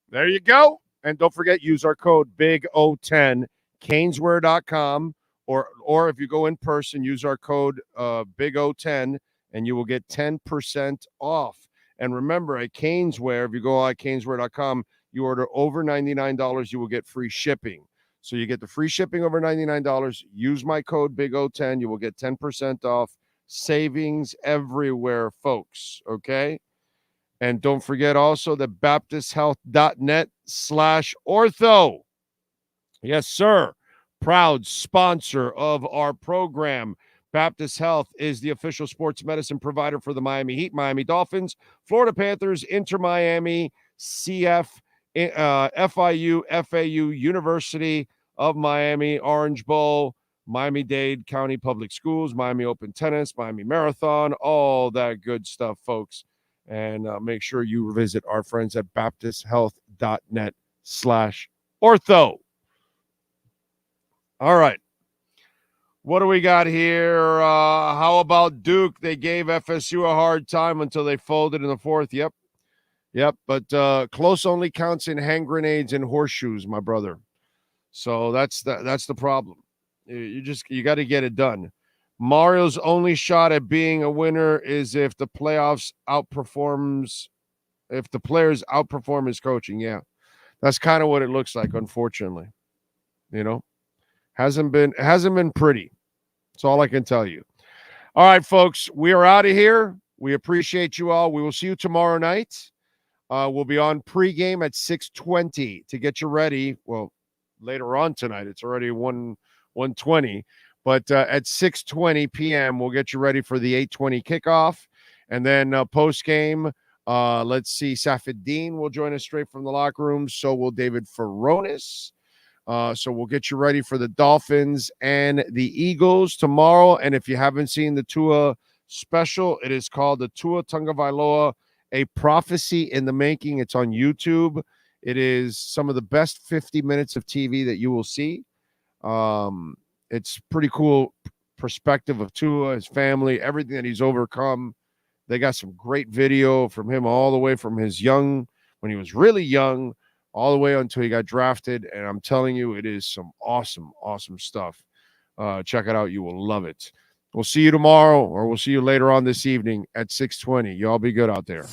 There you go. And don't forget, use our code BIG010, caneswear.com, or if you go in person, use our code BIG010, and you will get 10% off. And remember, at Caneswear, if you go at caneswear.com, you order over $99, you will get free shipping. So you get the free shipping over $99. Use my code BIG010. You will get 10% off. Savings everywhere, folks. Okay? And don't forget also the baptisthealth.net/ortho. Yes, sir. Proud sponsor of our program. Baptist Health is the official sports medicine provider for the Miami Heat, Miami Dolphins, Florida Panthers, Inter Miami, CF, FIU, FAU, University of Miami, Orange Bowl, Miami-Dade County Public Schools, Miami Open Tennis, Miami Marathon, all that good stuff, folks. And make sure you visit our friends at baptisthealth.net/ortho. All right. What do we got here? How about Duke? They gave FSU a hard time until they folded in the fourth. Yep. But close only counts in hand grenades and horseshoes, my brother. So that's the problem. You got to get it done. Mario's only shot at being a winner is if the players outperform his coaching. Yeah, that's kind of what it looks like, unfortunately. You know, hasn't been pretty. That's all I can tell you. All right, folks, we are out of here. We appreciate you all. We will see you tomorrow night. We'll be on pregame at 6:20 to get you ready. Well, later on tonight, it's already 1:20. But at 6:20 p.m., we'll get you ready for the 8:20 kickoff. And then post-game, let's see, Safedin will join us straight from the locker room. So will David Furones. So we'll get you ready for the Dolphins and the Eagles tomorrow. And if you haven't seen the Tua special, it is called the Tua Tagovailoa, A Prophecy in the Making. It's on YouTube. It is some of the best 50 minutes of TV that you will see. It's pretty cool perspective of Tua, his family, everything that he's overcome. They got some great video from him all the way from his young, when he was really young, all the way until he got drafted. And I'm telling you, it is some awesome, awesome stuff. Check it out. You will love it. We'll see you tomorrow, or we'll see you later on this evening at 6:20. You all be good out there.